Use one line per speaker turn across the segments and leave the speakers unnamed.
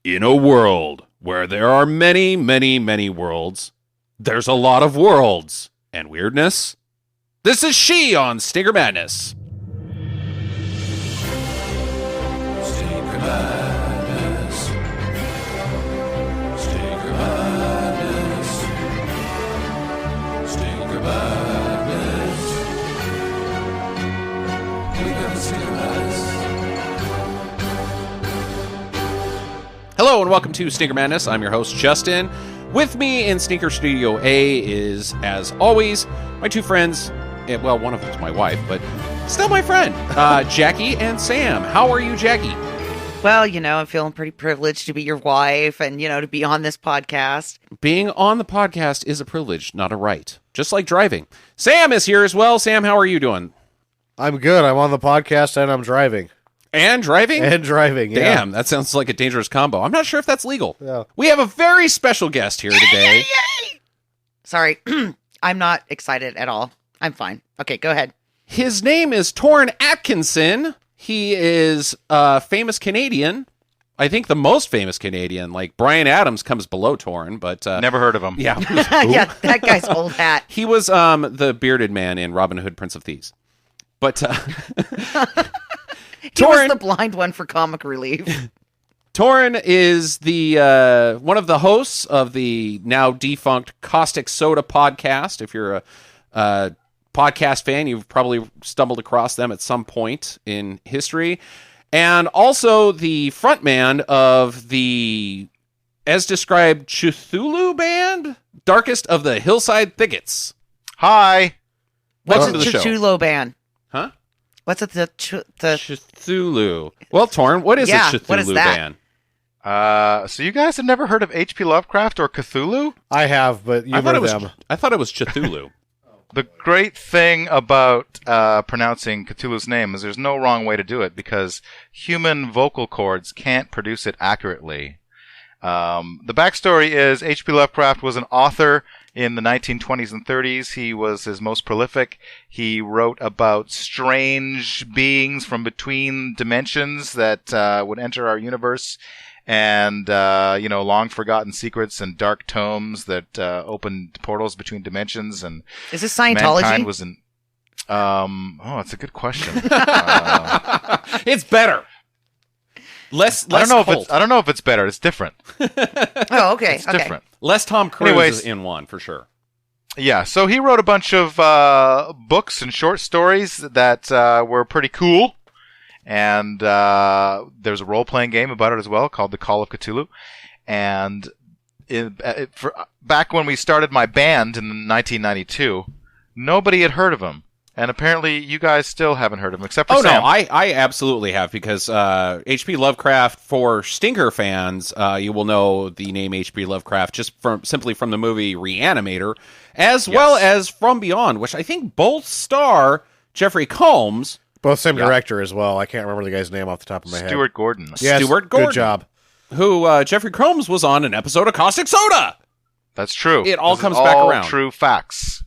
In a world where there are many, many, many worlds, there's a lot of worlds and weirdness. This is She on Stinker Madness.
Stinker Madness. Stinker Madness. Stinker Madness. We got the Stinker Madness.
Hello and welcome to Stinker Madness. I'm your host, Justin. With me in Stinker Studio A is, as always, my two friends. Well, one of them's my wife, but still my friend, Jackie and Sam. How are you, Jackie?
Well, I'm feeling pretty privileged to be your wife and, to be on this podcast.
Being on the podcast is a privilege, not a right. Just like driving. Sam is here as well. Sam, how are you doing?
I'm good. I'm on the podcast and I'm driving.
And driving?
And driving, yeah.
Damn, that sounds like a dangerous combo. I'm not sure if that's legal.
Yeah.
We have a very special guest here today.
Yay! Sorry, I'm not excited at all. I'm fine. Okay, go ahead.
His name is Toren Atkinson. He is a famous Canadian. I think the most famous Canadian. Like, Bryan Adams comes below Toren, but...
Never heard of him.
Yeah.
Yeah, that guy's old hat.
He was the bearded man in Robin Hood, Prince of Thieves. But...
He was the blind one for comic relief.
Toren is the one of the hosts of the now defunct Caustic Soda Podcast. If you're a podcast fan, you've probably stumbled across them at some point in history. And also the frontman of the, as described, Cthulhu band, Darkest of the Hillside Thickets.
Hi.
Welcome
What's
to the
a
show.
Cthulhu band?
Huh?
What's it? The
Cthulhu. Well, Toren, what is a Cthulhu
what is that?
band?
So you guys have never heard of H.P. Lovecraft or Cthulhu?
I have, but you've heard of them.
I thought it was Cthulhu.
The great thing about pronouncing Cthulhu's name is there's no wrong way to do it because human vocal cords can't produce it accurately. The backstory is H.P. Lovecraft was an author in the 1920s and 30s. He was his most prolific. He wrote about strange beings from between dimensions that would enter our universe and, long forgotten secrets and dark tomes that opened portals between dimensions. And
is this Scientology?
mankind was an... that's a good question.
It's better. Less
I
cult.
don't know if it's better. It's different.
Oh, okay.
It's different.
Less Tom Cruise
Anyways,
is in one, for sure.
Yeah, so he wrote a bunch of books and short stories that were pretty cool. And there's a role-playing game about it as well called The Call of Cthulhu. And back when we started my band in 1992, nobody had heard of him. And apparently you guys still haven't heard of him, except for Sam.
No, I absolutely have, because H.P. Lovecraft, for Stinker fans, you will know the name H.P. Lovecraft just simply from the movie Reanimator, as well as From Beyond, which I think both star Jeffrey Combs.
Both same director as well. I can't remember the guy's name off the top of my head.
Stuart Gordon.
Yes,
Stuart Gordon.
Good job.
Who Jeffrey Combs was on an episode of Caustic Soda.
That's true.
It all
This
comes
is
back
all
around.
True facts.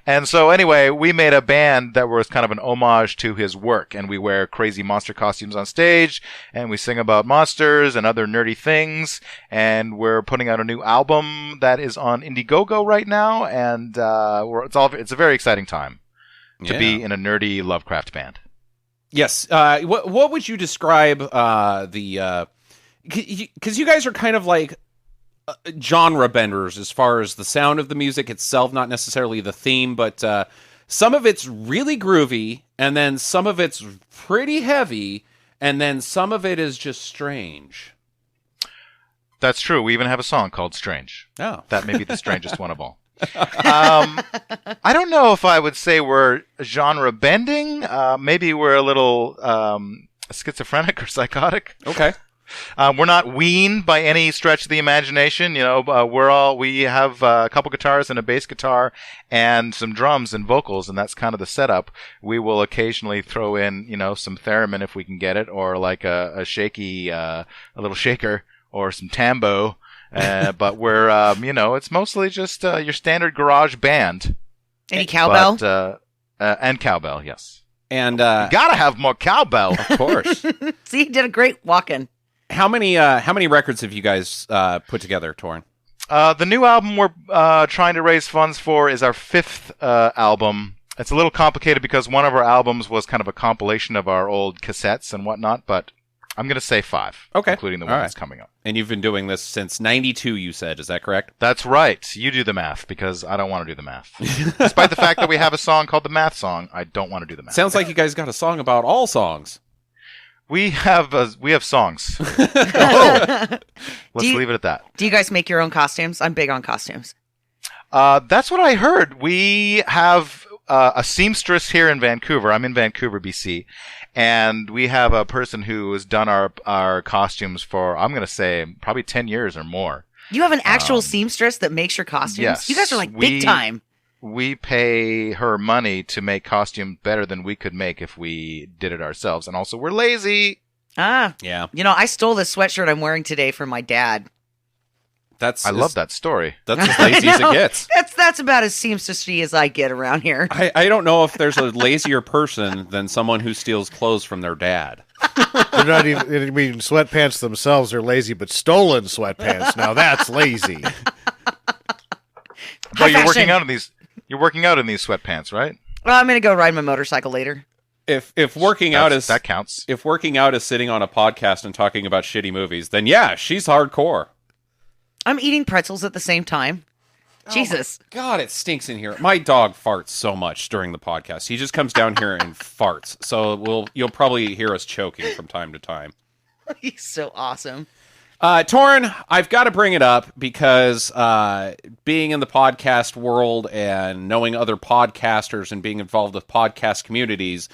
And so anyway, we made a band that was kind of an homage to his work, and we wear crazy monster costumes on stage, and we sing about monsters and other nerdy things, and we're putting out a new album that is on IndieGogo right now, and it's a very exciting time to be in a nerdy Lovecraft band.
Yes. What would you describe the... Because you guys are kind of like... genre benders as far as the sound of the music itself, not necessarily the theme, but some of it's really groovy, and then some of it's pretty heavy, and then some of it is just strange.
That's true. We even have a song called Strange.
Oh.
That may be the strangest one of all. I don't know if I would say we're genre bending. Maybe we're a little schizophrenic or psychotic.
Okay.
We're not weaned by any stretch of the imagination. We have a couple guitars and a bass guitar and some drums and vocals, and that's kind of the setup. We will occasionally throw in, some theremin if we can get it, or like a shaky, a little shaker, or some tambo. But we're, it's mostly just your standard garage band.
Any cowbell?
And cowbell, yes.
And
you gotta have more cowbell,
of course.
See, he did a great walk-in.
How many records have you guys put together, Toren?
The new album we're trying to raise funds for is our 5th album. It's a little complicated because one of our albums was kind of a compilation of our old cassettes and whatnot, but I'm going to say 5, including the one that's coming up.
And you've been doing this since 92, you said. Is that correct?
That's right. You do the math because I don't want to do the math. Despite the fact that we have a song called The Math Song, I don't want to do the math.
Sounds like you guys got a song about all songs.
We have songs. Let's leave it at that.
Do you guys make your own costumes? I'm big on costumes.
That's what I heard. We have a seamstress here in Vancouver. I'm in Vancouver, BC. And we have a person who has done our costumes for, I'm going to say, probably 10 years or more.
You have an actual seamstress that makes your costumes?
Yes.
You guys are like big time.
We pay her money to make costumes better than we could make if we did it ourselves. And also, we're lazy.
Ah.
Yeah.
You know, I stole this sweatshirt I'm wearing today from my dad.
I love that story.
That's as lazy as it gets.
That's about as seamstress-y as I get around here.
I don't know if there's a lazier person than someone who steals clothes from their dad.
They're not even, I mean, sweatpants themselves are lazy, but stolen sweatpants, now that's lazy.
But you're working out in these. You're working out in these sweatpants, right?
Well, I'm going to go ride my motorcycle later.
If working out is
that counts.
If working out is sitting on a podcast and talking about shitty movies, then yeah, she's hardcore.
I'm eating pretzels at the same time. Jesus.
God, it stinks in here. My dog farts so much during the podcast. He just comes down here and farts. So you'll probably hear us choking from time to time.
He's so awesome.
Toren, I've got to bring it up because being in the podcast world and knowing other podcasters and being involved with podcast communities,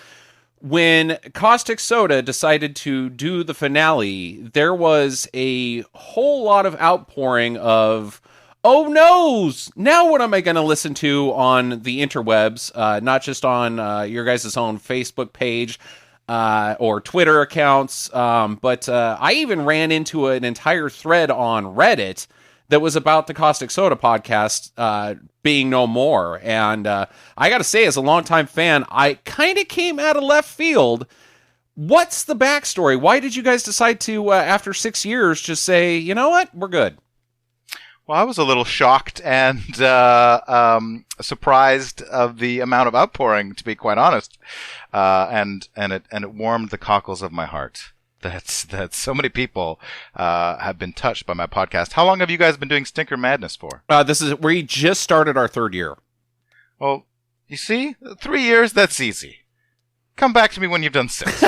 when Caustic Soda decided to do the finale, there was a whole lot of outpouring of, oh noes! Now what am I going to listen to on the interwebs? Not just on your guys' own Facebook page or Twitter accounts, but I even ran into an entire thread on Reddit that was about the Caustic Soda podcast being no more. And I got to say, as a longtime fan, I kind of came out of left field. What's the backstory? Why did you guys decide to, after 6 years, just say, you know what, we're good?
Well, I was a little shocked and surprised of the amount of outpouring, to be quite honest, and it warmed the cockles of my heart that so many people have been touched by my podcast. How long have you guys been doing Stinker Madness for?
We just started our 3rd year.
Well, you see, 3 years, that's easy. Come back to me when you've done 6.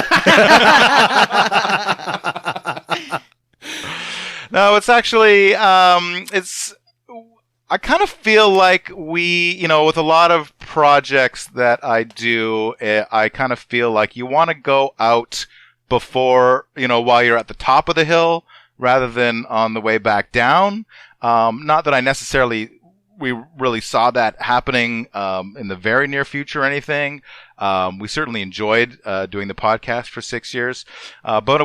No, it's actually, I kind of feel like with a lot of projects that I do, I kind of feel like you want to go out before, while you're at the top of the hill rather than on the way back down. Not that we really saw that happening in the very near future or anything. We certainly enjoyed doing the podcast for 6 years, but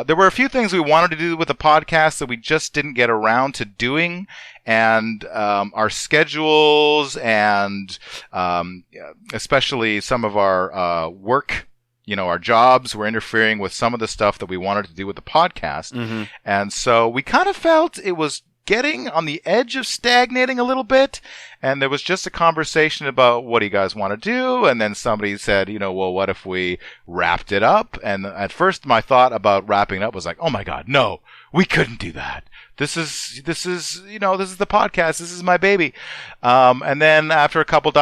there were a few things we wanted to do with the podcast that we just didn't get around to doing, and our schedules and especially some of our work. Our jobs were interfering with some of the stuff that we wanted to do with the podcast. Mm-hmm. And so we kind of felt it was getting on the edge of stagnating a little bit. And there was just a conversation about what do you guys want to do? And then somebody said, well, what if we wrapped it up? And at first my thought about wrapping it up was like, oh my God, no, we couldn't do that. This is the podcast. This is my baby. And then after a couple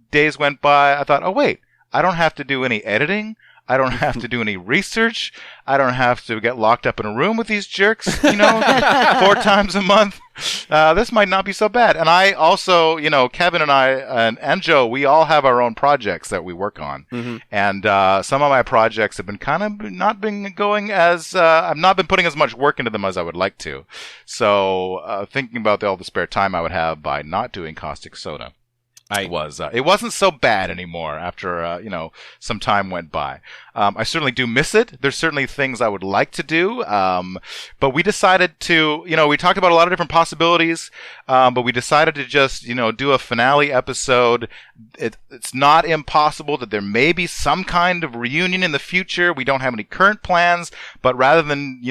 days went by, I thought, oh wait, I don't have to do any editing. I don't have to do any research. I don't have to get locked up in a room with these jerks, 4 times a month. This might not be so bad. And I also, Kevin and I and Joe, we all have our own projects that we work on. Mm-hmm. And some of my projects have been kind of not been going as, I've not been putting as much work into them as I would like to. So thinking about all the spare time I would have by not doing Caustic Soda. It was. It wasn't so bad anymore after some time went by. I certainly do miss it. There's certainly things I would like to do, but we decided to. We talked about a lot of different possibilities, but we decided to just do a finale episode. It's not impossible that there may be some kind of reunion in the future. We don't have any current plans, but rather than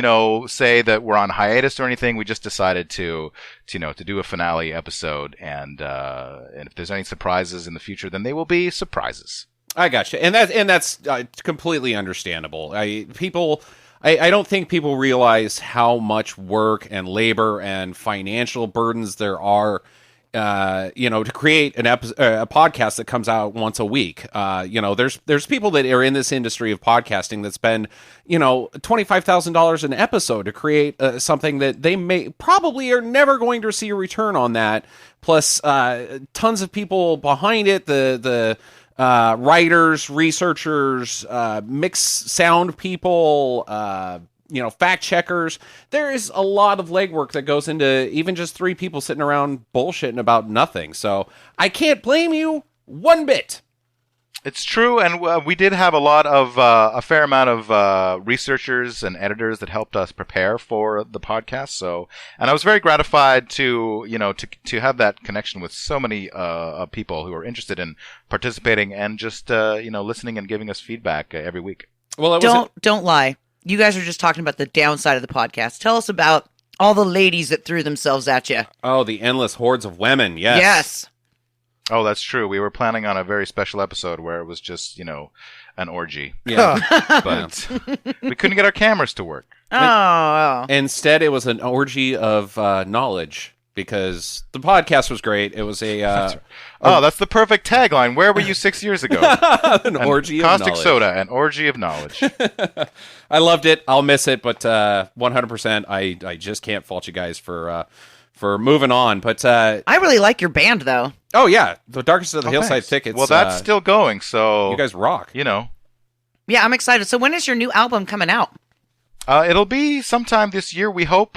say that we're on hiatus or anything, we just decided to do a finale episode, and if there's any surprises in the future, then they will be surprises.
I gotcha, and that's completely understandable. I don't think people realize how much work and labor and financial burdens there are, to create a podcast that comes out once a week. There's people that are in this industry of podcasting that spend, $25,000 an episode to create something that they may probably are never going to see a return on that. Plus, tons of people behind it, the writers, researchers, mixed sound people, fact checkers. There is a lot of legwork that goes into even just three people sitting around bullshitting about nothing. So I can't blame you one bit.
It's true, and we did have a fair amount of researchers and editors that helped us prepare for the podcast. So, and I was very gratified to have that connection with so many people who are interested in participating and just listening and giving us feedback every week.
Well,
don't lie. You guys are just talking about the downside of the podcast. Tell us about all the ladies that threw themselves at you.
Oh, the endless hordes of women. Yes.
Yes.
Oh, that's true. We were planning on a very special episode where it was just, an orgy.
Yeah.
But we couldn't get our cameras to work.
Oh.
Instead, it was an orgy of knowledge because the podcast was great. It was
that's the perfect tagline. Where were you 6 years ago?
an orgy of
Caustic
knowledge.
Soda, an orgy of knowledge.
I loved it. I'll miss it, but 100%. I just can't fault you guys for moving on. But
I really like your band, though.
Oh, yeah. The Darkest of the Hillside
Thanks.
Thickets.
Well, that's still going, so...
You guys rock.
Yeah, I'm excited. So when is your new album coming out?
It'll be sometime this year, we hope.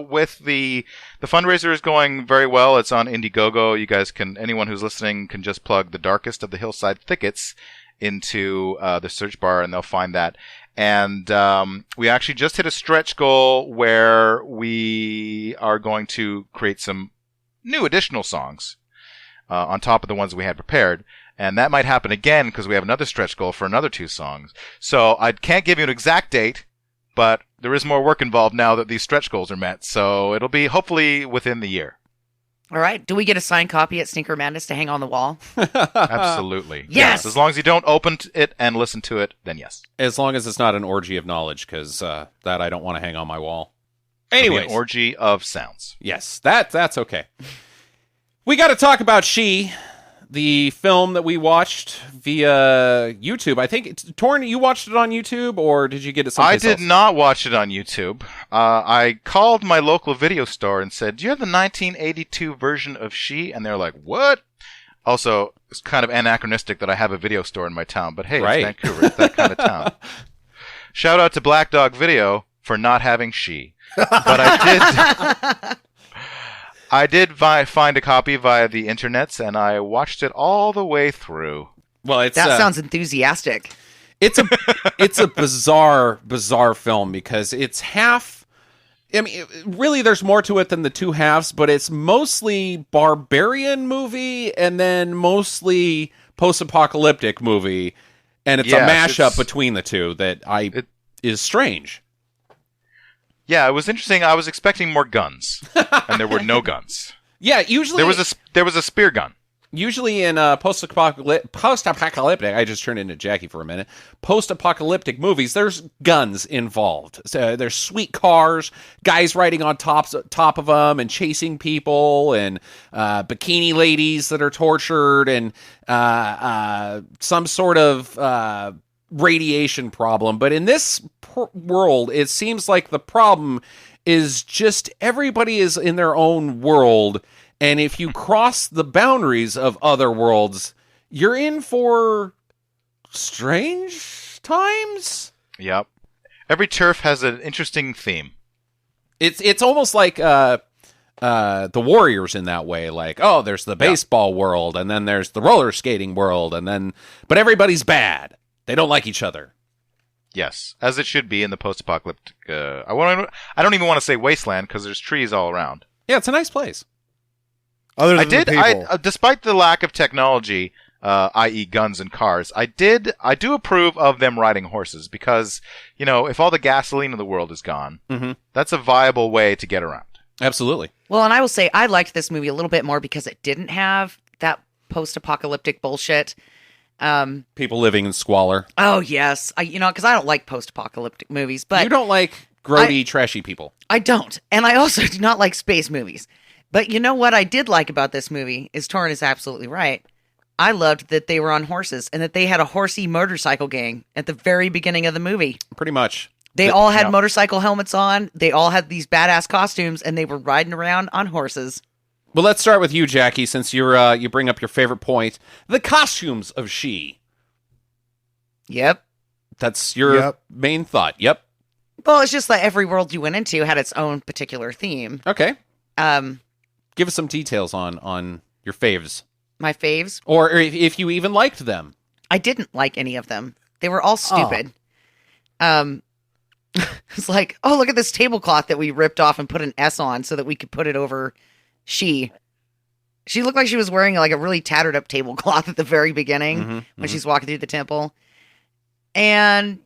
With the fundraiser is going very well. It's on IndieGogo. You guys anyone who's listening can just plug The Darkest of the Hillside Thickets into the search bar, and they'll find that. And we actually just hit a stretch goal where we are going to create some new additional songs on top of the ones we had prepared. And that might happen again because we have another stretch goal for another 2 songs. So I can't give you an exact date, but there is more work involved now that these stretch goals are met. So it'll be hopefully within the year.
All right. Do we get a signed copy at Sneaker Madness to hang on the wall?
Absolutely.
Yes!
As long as you don't open it and listen to it, then yes.
As long as it's not an orgy of knowledge, because that I don't want to hang on my wall.
It'll be
Anyways.
an orgy of sounds.
Yes, that's okay. We got to talk about She, the film that we watched via YouTube. I think, Toren, you watched it on YouTube, or did you get it someplace else?
I did not watch it on YouTube. I called my local video store and said, do you have the 1982 version of She? And they're like, what? Also, it's kind of anachronistic that I have a video store in my town, but hey,
Right.
It's Vancouver. It's that kind of town. Shout out to Black Dog Video for not having She. But I did find a copy via the internets, and I watched it all the way through.
Well, it's
That sounds enthusiastic.
it's a bizarre film because it's half. I mean, really, there's more to it than the two halves, but it's mostly barbarian movie and then mostly post-apocalyptic movie, and it's a mashup between the two that is strange.
Yeah, it was interesting. I was expecting more guns, and there were no guns.
Yeah, usually
there was a spear gun.
Usually in post-apocalyptic, I just turned into Jackie for a minute. Post-apocalyptic movies, there's guns involved. So there's sweet cars, guys riding on top of them and chasing people, and bikini ladies that are tortured, and some sort of radiation problem. But in this world, it seems like the problem is just everybody is in their own world. And if you cross the boundaries of other worlds, you're in for strange times.
Yep. Every turf has an interesting theme.
It's almost like the Warriors in that way. Like, oh, there's the baseball world, and then there's the roller skating world, but everybody's bad. They don't like each other.
Yes, as it should be in the post-apocalyptic. I don't even want to say wasteland because there's trees all around.
Yeah, it's a nice place.
Other than the people.
Despite the lack of technology, i.e., guns and cars, I do approve of them riding horses because if all the gasoline in the world is gone, that's a viable way to get around.
Absolutely.
Well, and I will say I liked this movie a little bit more because it didn't have that post-apocalyptic bullshit.
People living in squalor.
Oh yes, because I don't like post-apocalyptic movies, but
You don't like grody, trashy people.
I don't, and I also do not like space movies. But you know what I did like about this movie is Toren is absolutely right. I loved that they were on horses and that they had a horsey motorcycle gang at the very beginning of the movie.
Pretty much.
They all had motorcycle helmets on. They all had these badass costumes, and they were riding around on horses.
Well, let's start with you, Jackie, since you bring up your favorite point: the costumes of She.
Yep.
That's your main thought. Yep.
Well, it's just that every world you went into had its own particular theme.
Okay. Give us some details on your faves,
My faves.
or if you even liked them.
I didn't like any of them. They were all stupid. It's like, oh, look at this tablecloth that we ripped off and put an S on so that we could put it over She. She looked like she was wearing like a really tattered up tablecloth at the very beginning when she's walking through the temple. And,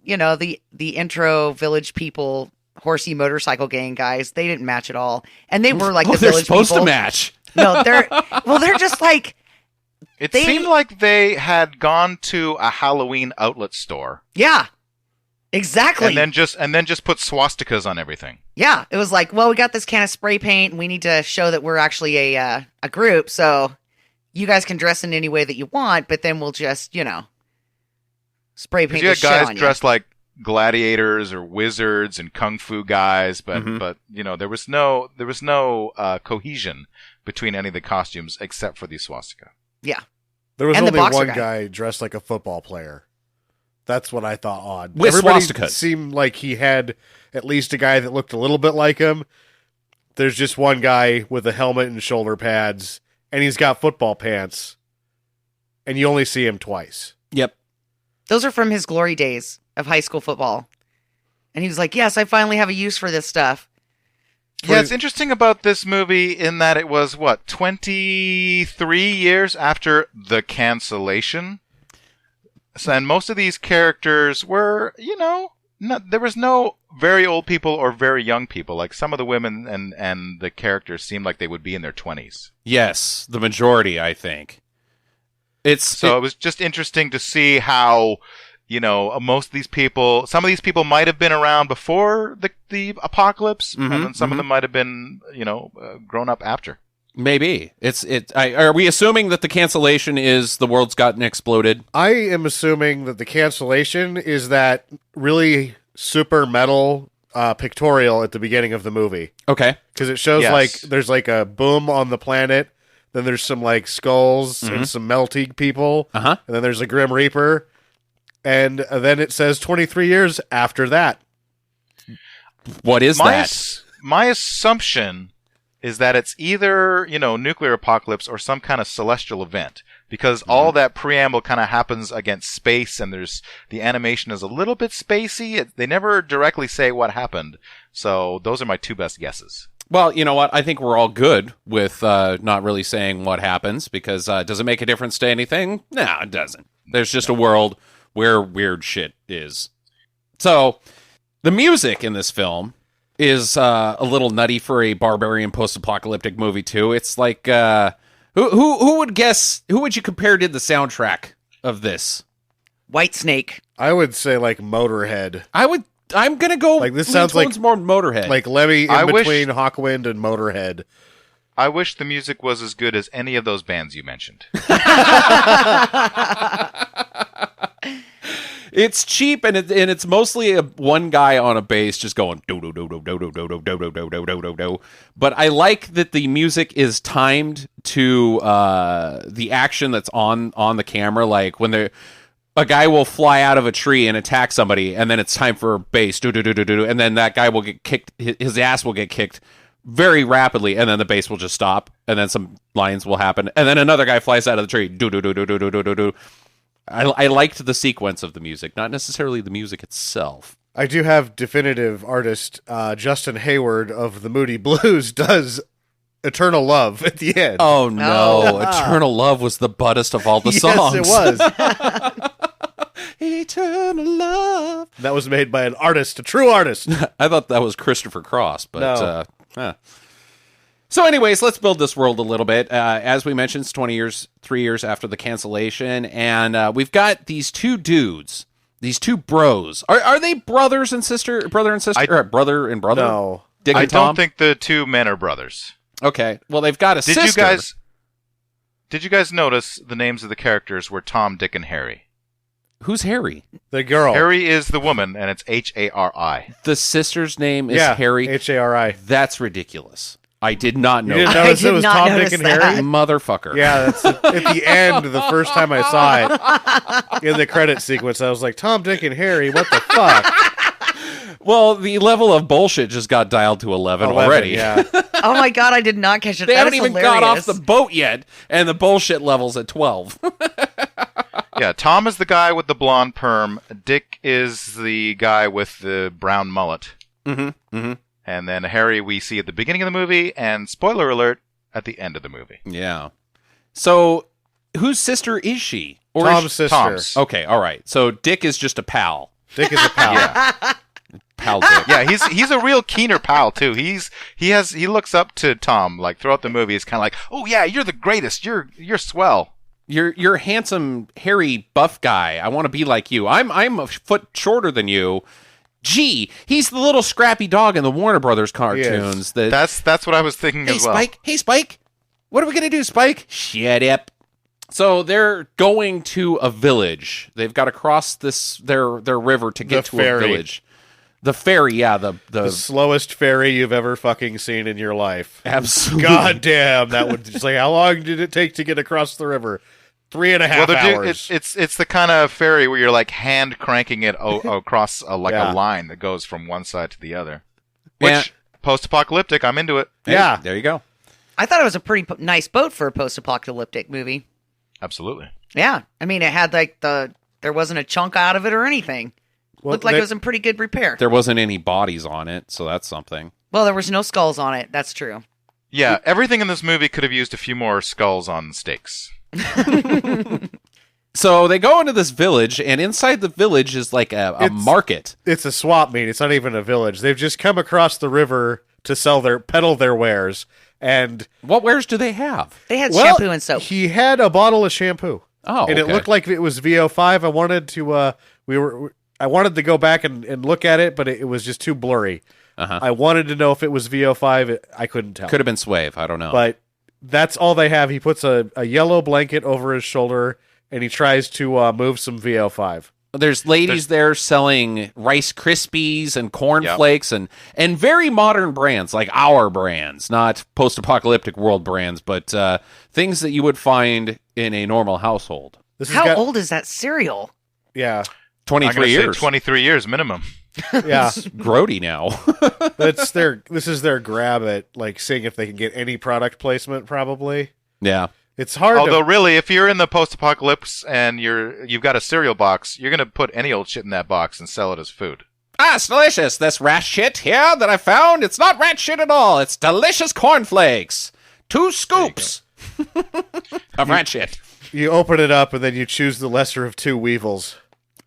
the intro village people, horsey motorcycle gang guys, they didn't match at all. And they were like the
they're
village
supposed
people.
to match.
No, they're just like...
It seemed like they had gone to a Halloween outlet store.
Yeah. Exactly.
And then just put swastikas on everything.
Yeah, it was like, well, we got this can of spray paint, and we need to show that we're actually a group, so you guys can dress in any way that you want, but then we'll just, spray paint.
You
the
had guys
shit on
dressed like gladiators or wizards and kung fu guys, but there was no cohesion between any of the costumes except for the swastika.
Yeah,
There was
And the
only
boxer
one
guy.
guy dressed like a football player. That's what I thought odd.
With
Everybody
swastikas.
seemed like he had at least a guy that looked a little bit like him. There's just one guy with a helmet and shoulder pads, and he's got football pants, and you only see him twice.
Yep.
those are from his glory days of high school football. And he was like, yes, I finally have a use for this stuff.
Yeah, it's interesting about this movie in that it was, 23 years after the cancellation? So, and most of these characters were, there was no very old people or very young people. Like, some of the women and the characters seemed like they would be in their 20s.
Yes, the majority, I think. It
was just interesting to see how... most of these people, some of these people might have been around before the apocalypse, and then some of them might have been, grown up after.
Maybe. Are we assuming that the cancellation is the world's gotten exploded?
I am assuming that the cancellation is that really super metal pictorial at the beginning of the movie.
Okay.
Because it shows there's a boom on the planet, then there's some skulls and some melting people, and then there's a Grim Reaper. And then it says 23 years after that.
What is that?
My assumption is that it's either, nuclear apocalypse or some kind of celestial event. Because all that preamble kind of happens against space, and the animation is a little bit spacey. They never directly say what happened. So those are my two best guesses.
Well, you know what? I think we're all good with not really saying what happens, because does it make a difference to anything? No, it doesn't. There's just a world where weird shit is. So, the music in this film is a little nutty for a barbarian post-apocalyptic movie too. It's like who would guess? Who would you compare to the soundtrack of this?
Whitesnake.
I would say Motorhead.
I'm gonna go.
This sounds like
more Motorhead.
Like Lemmy in between Hawkwind and Motorhead.
I wish the music was as good as any of those bands you mentioned.
It's cheap, and it's mostly one guy on a bass just going do do do do do do do do do do do do do do. But I like that the music is timed to the action that's on the camera. Like when a guy will fly out of a tree and attack somebody, and then it's time for bass do do do do do, and then that guy will get kicked. His ass will get kicked very rapidly, and then the bass will just stop, and then some lines will happen, and then another guy flies out of the tree. Do do do do do do do do do. I liked the sequence of the music, not necessarily the music itself.
I do have definitive artist Justin Hayward of the Moody Blues does Eternal Love at the end.
Oh no, Eternal Love was the buttest of all the songs.
Yes, it was.
Eternal Love.
That was made by an artist, a true artist.
I thought that was Christopher Cross, but
No.
So anyways, let's build this world a little bit. As we mentioned, it's 3 years after the cancellation, and we've got these two dudes, these two bros. Are they brother and sister? Or brother and brother?
No.
Dick
I
and Tom?
don't think the two men are brothers.
Okay, well, they've got a sister.
Did you guys notice the names of the characters were Tom, Dick, and Harry?
Who's Harry?
The girl.
Harry is the woman, and it's Hari.
The sister's name is Harry.
Hari.
That's ridiculous. I did not know
You didn't
that.
notice
I
it
did
was
not
Tom,
notice
Dick, and
that.
Harry?
Motherfucker.
Yeah, that's at the end, the first time I saw it, in the credit sequence, I was like, Tom, Dick, and Harry, what the fuck?
Well, the level of bullshit just got dialed to 11 already.
Yeah.
Oh my god, I did not catch it.
They
That
haven't
is
even
hilarious.
got off the boat yet, and the bullshit level's at 12.
Yeah, Tom is the guy with the blonde perm. Dick is the guy with the brown mullet.
Mm-hmm. Mm-hmm.
And then Harry we see at the beginning of the movie, and spoiler alert, at the end of the movie.
Yeah. So, whose sister is she? Or
Tom's
is she...
sister.
Tom's.
Okay, all right. So, Dick is just a pal.
Dick is a pal.
Yeah.
Pal Dick.
Yeah, he's a real keener pal too. He looks up to Tom like throughout the movie. He's kind of like, "Oh yeah, you're the greatest. You're swell."
You're a handsome, hairy, buff guy. I want to be like you. I'm a foot shorter than you. Gee, he's the little scrappy dog in the Warner Brothers cartoons. That
That's what I was thinking
hey,
as well.
Spike. Hey, Spike. What are we going to do, Spike? Shut up. So they're going to a village. They've got to cross their river to get
The
to
ferry.
a village. The ferry, yeah.
The slowest ferry you've ever fucking seen in your life.
Absolutely.
God damn, that would just like, how long did it take to get across the river? 3.5 hours.
It's the kind of ferry where you're like hand cranking it across a line that goes from one side to the other. Which
Yeah.
post-apocalyptic, I'm into it.
Hey,
Yeah.
there you go.
I thought it was a pretty nice boat for a post-apocalyptic movie.
Absolutely.
Yeah, I mean, it had like there wasn't a chunk out of it or anything.
Well,
Looked like
they-
it was in pretty good repair.
There wasn't any bodies on it, so that's something.
Well, there was no skulls on it. That's true.
Yeah, everything in this movie could have used a few more skulls on stakes.
So they go into this village, and inside the village is like a market.
It's a swap meet. It's not even a village. They've just come across the river to peddle their wares. And
What wares do they have?
They had
well,
shampoo and soap.
he had a bottle of shampoo.
Oh,
and it
okay.
looked like it was VO5. I wanted to I wanted to go back and look at it, but it was just too blurry.
Uh-huh.
I wanted to know if it was VO5. I couldn't tell.
Could have been Swave. I don't know.
But that's all they have. He puts a yellow blanket over his shoulder, and he tries to move some VO5.
There's ladies there selling Rice Krispies and cornflakes and very modern brands, like our brands, not post-apocalyptic world brands, but things that you would find in a normal household.
This has
How
got-
old is that cereal?
Yeah,
23
I'm gonna
years.
say 23 years minimum.
yeah.
Grody now.
This is their grab at like seeing if they can get any product placement. Probably
Yeah.
it's hard.
Although,
to,
really, if you're in the post-apocalypse and you've got a cereal box, you're gonna put any old shit in that box and sell it as food.
It's delicious. This rat shit here that I found, it's not rat shit at all. It's delicious cornflakes. 2 scoops of rat shit.
you open it up and then you choose the lesser of 2 weevils.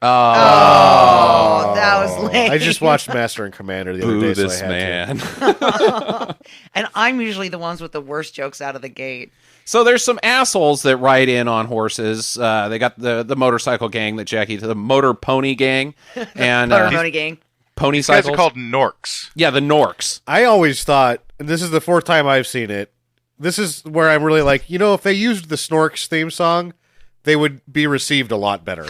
Oh, that was lame.
I just watched Master and Commander the other
Boo
day.
this
so I had
man.
And I'm usually the ones with the worst jokes out of the gate.
So there's some assholes that ride in on horses. They got the motorcycle gang that Jackie, the motor pony gang, and
Motor Pony Gang.
pony
These guys
cycles.
are called Norks.
Yeah, the Norks.
I always thought, and this is the 4th time I've seen it. This is where I'm really like, if they used the Snorks theme song, they would be received a lot better.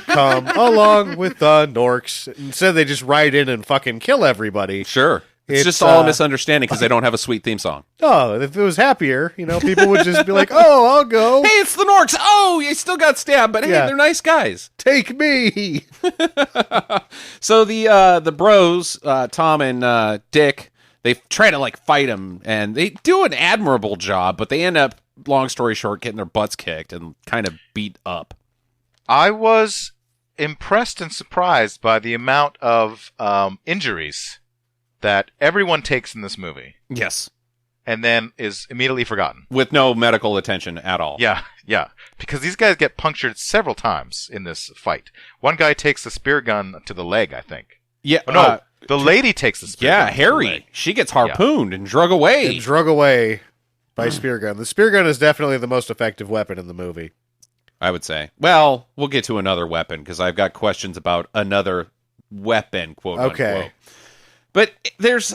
Come along with the Norks. Instead, they just ride in and fucking kill everybody.
Sure. It's
It's,
just all a
uh,
misunderstanding because they don't have a sweet theme song.
Oh, if it was happier, people would just be like, "Oh, I'll go.
Hey, it's the Norks. Oh, you still got stabbed, but hey,
Yeah.
they're nice guys.
Take me."
So the bros, Tom and Dick, they try to like fight him, and they do an admirable job, but they end up, long story short, getting their butts kicked and kind of beat up.
I was impressed and surprised by the amount of injuries that everyone takes in this movie,
Yes.
and then is immediately forgotten.
With no medical attention at all.
Yeah, because these guys get punctured several times in this fight. One guy takes the spear gun to the leg, I think.
Yeah.
Oh, no, the lady takes the spear gun.
Yeah,
to the
Harry.
leg.
She gets harpooned and drug away.
And drug away by spear gun. The spear gun is definitely the most effective weapon in the movie.
I would say. Well, we'll get to another weapon because I've got questions about another weapon, quote unquote. But there's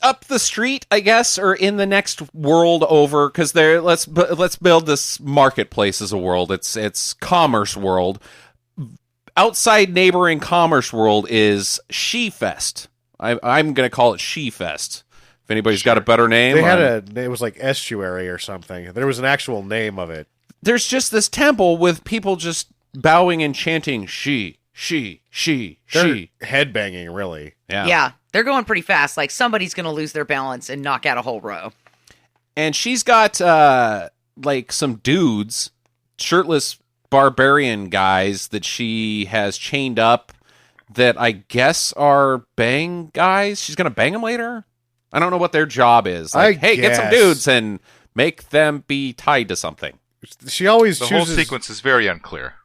up the street, I guess, or in the next world over, because let's build this marketplace as a world. It's commerce world. Outside neighboring commerce world is She Fest. I'm going to call it She Fest. If anybody's got a better name,
It was like estuary or something. There was an actual name of it.
There's just this temple with people just bowing and chanting she.
They're headbanging, really.
Yeah, they're going pretty fast. Like somebody's going to lose their balance and knock out a whole row.
And she's got like some dudes, shirtless barbarian guys that she has chained up that I guess are bang guys. She's going to bang them later? I don't know what their job is. Like, hey, get some dudes and make them be tied to something.
She always
The
chooses...
whole sequence is very unclear.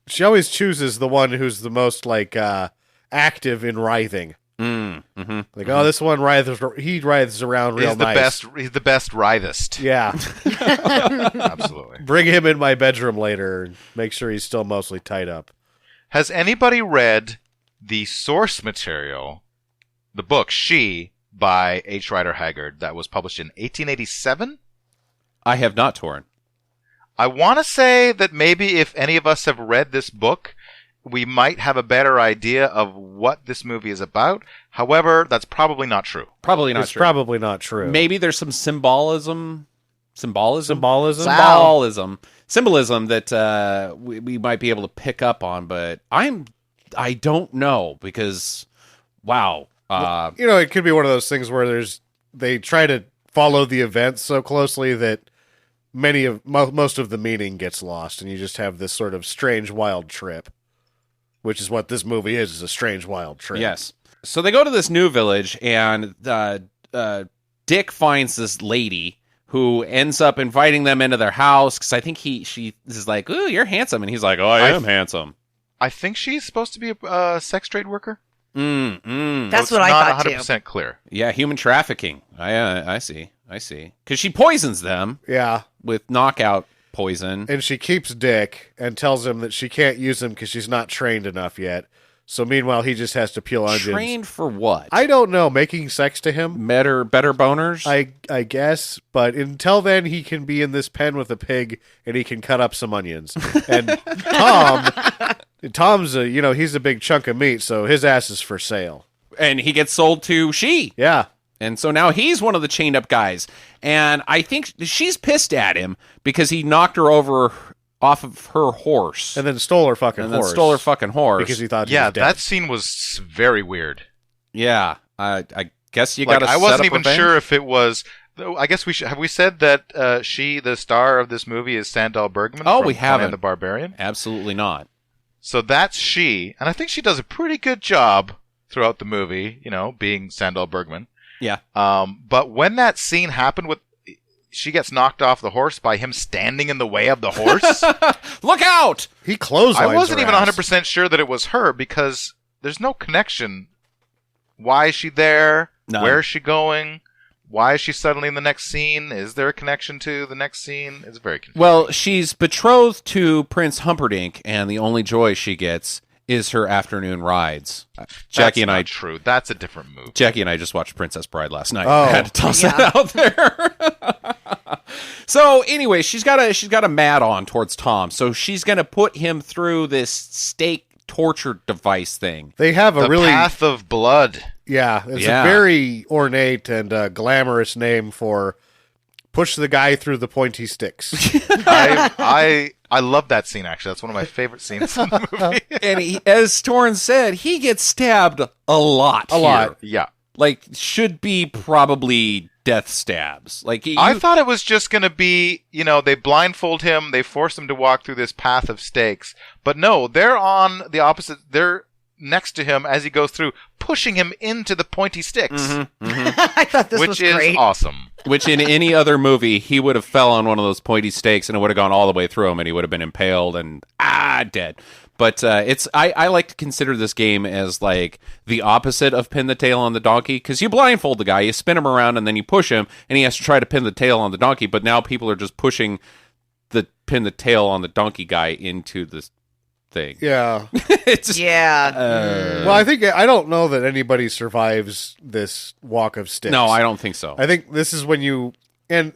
She always chooses the one who's the most, like, active in writhing. Like, oh, this one he writhes around real nice.
He's the best writhist.
Yeah.
Absolutely.
Bring him in my bedroom later and make sure he's still mostly tied up.
Has anybody read the source material, the book She by H. Rider Haggard that was published in 1887?
I have not, Toren.
I want to say that maybe if any of us have read this book, we might have a better idea of what this movie is about. However, that's probably not true.
Probably not
It's
true.
probably not true.
Maybe there's some symbolism that we might be able to pick up on, but I don't know because, wow.
It could be one of those things where they try to follow the events so closely that most of the meaning gets lost, and you just have this sort of strange, wild trip, which is what this movie is a strange, wild trip.
Yes. So they go to this new village, and Dick finds this lady who ends up inviting them into their house because I think she is like, "Ooh, you're handsome," and he's like, "Oh, I am handsome."
I think she's supposed to be a sex trade worker.
That's what I thought
too.
too.
Not 100% clear.
Yeah, human trafficking. I see. Because she poisons them.
Yeah.
With knockout poison.
And she keeps Dick and tells him that she can't use him because she's not trained enough yet. So meanwhile, he just has to peel onions.
Trained for what?
I don't know. Making sex to him?
Better boners?
I guess. But until then, he can be in this pen with a pig and he can cut up some onions. And Tom's he's a big chunk of meat, so his ass is for sale.
And he gets sold to She.
Yeah.
And so now he's one of the chained up guys. And I think she's pissed at him because he knocked her over off of her horse.
And then stole her fucking horse. Because he thought he was dead.
That scene was very weird.
Yeah. I guess you got to
I wasn't even sure if it was... I guess have we said that she, the star of this movie, is Sandahl Bergman?
Oh,
from
we haven't.
Conan the Barbarian?
Absolutely not.
So that's she. And I think she does a pretty good job throughout the movie, being Sandahl Bergman.
Yeah.
But when that scene happened she gets knocked off the horse by him standing in the way of the horse.
Look out!
He clotheslines
I wasn't
her
even
ass.
100% sure that it was her because there's no connection. Why is she there?
None.
Where is she going? Why is she suddenly in the next scene? Is there a connection to the next scene? It's very confusing.
Well, she's betrothed to Prince Humperdinck, and the only joy she gets is her afternoon rides. Jackie and I
true. That's a different movie.
Jackie and I just watched Princess Bride last night.
Oh.
I had to toss that out there. So anyway, she's got a mat on towards Tom. So she's gonna put him through this stake torture device thing.
They have
The Path of Blood.
Yeah, it's a very ornate and glamorous name for push the guy through the pointy sticks.
I love that scene, actually. That's one of my favorite scenes in the movie.
And as Toren said, he gets stabbed a lot.
A lot.
Yeah.
like should be probably death stabs. Like
I thought it was just going to be, they blindfold him, they force him to walk through this path of stakes. But no, they're on the opposite. They're next to him as he goes through, pushing him into the pointy sticks.
I thought this was great.
Which is awesome.
Which in any other movie, he would have fell on one of those pointy stakes and it would have gone all the way through him and he would have been impaled and dead. But I like to consider this game as like the opposite of pin the tail on the donkey, because you blindfold the guy, you spin him around, and then you push him, and he has to try to pin the tail on the donkey. But now people are just pushing the pin the tail on the donkey guy into the thing.
Yeah.
It's
well, I don't know that anybody survives this walk of sticks.
No, I don't think so.
I think this is when and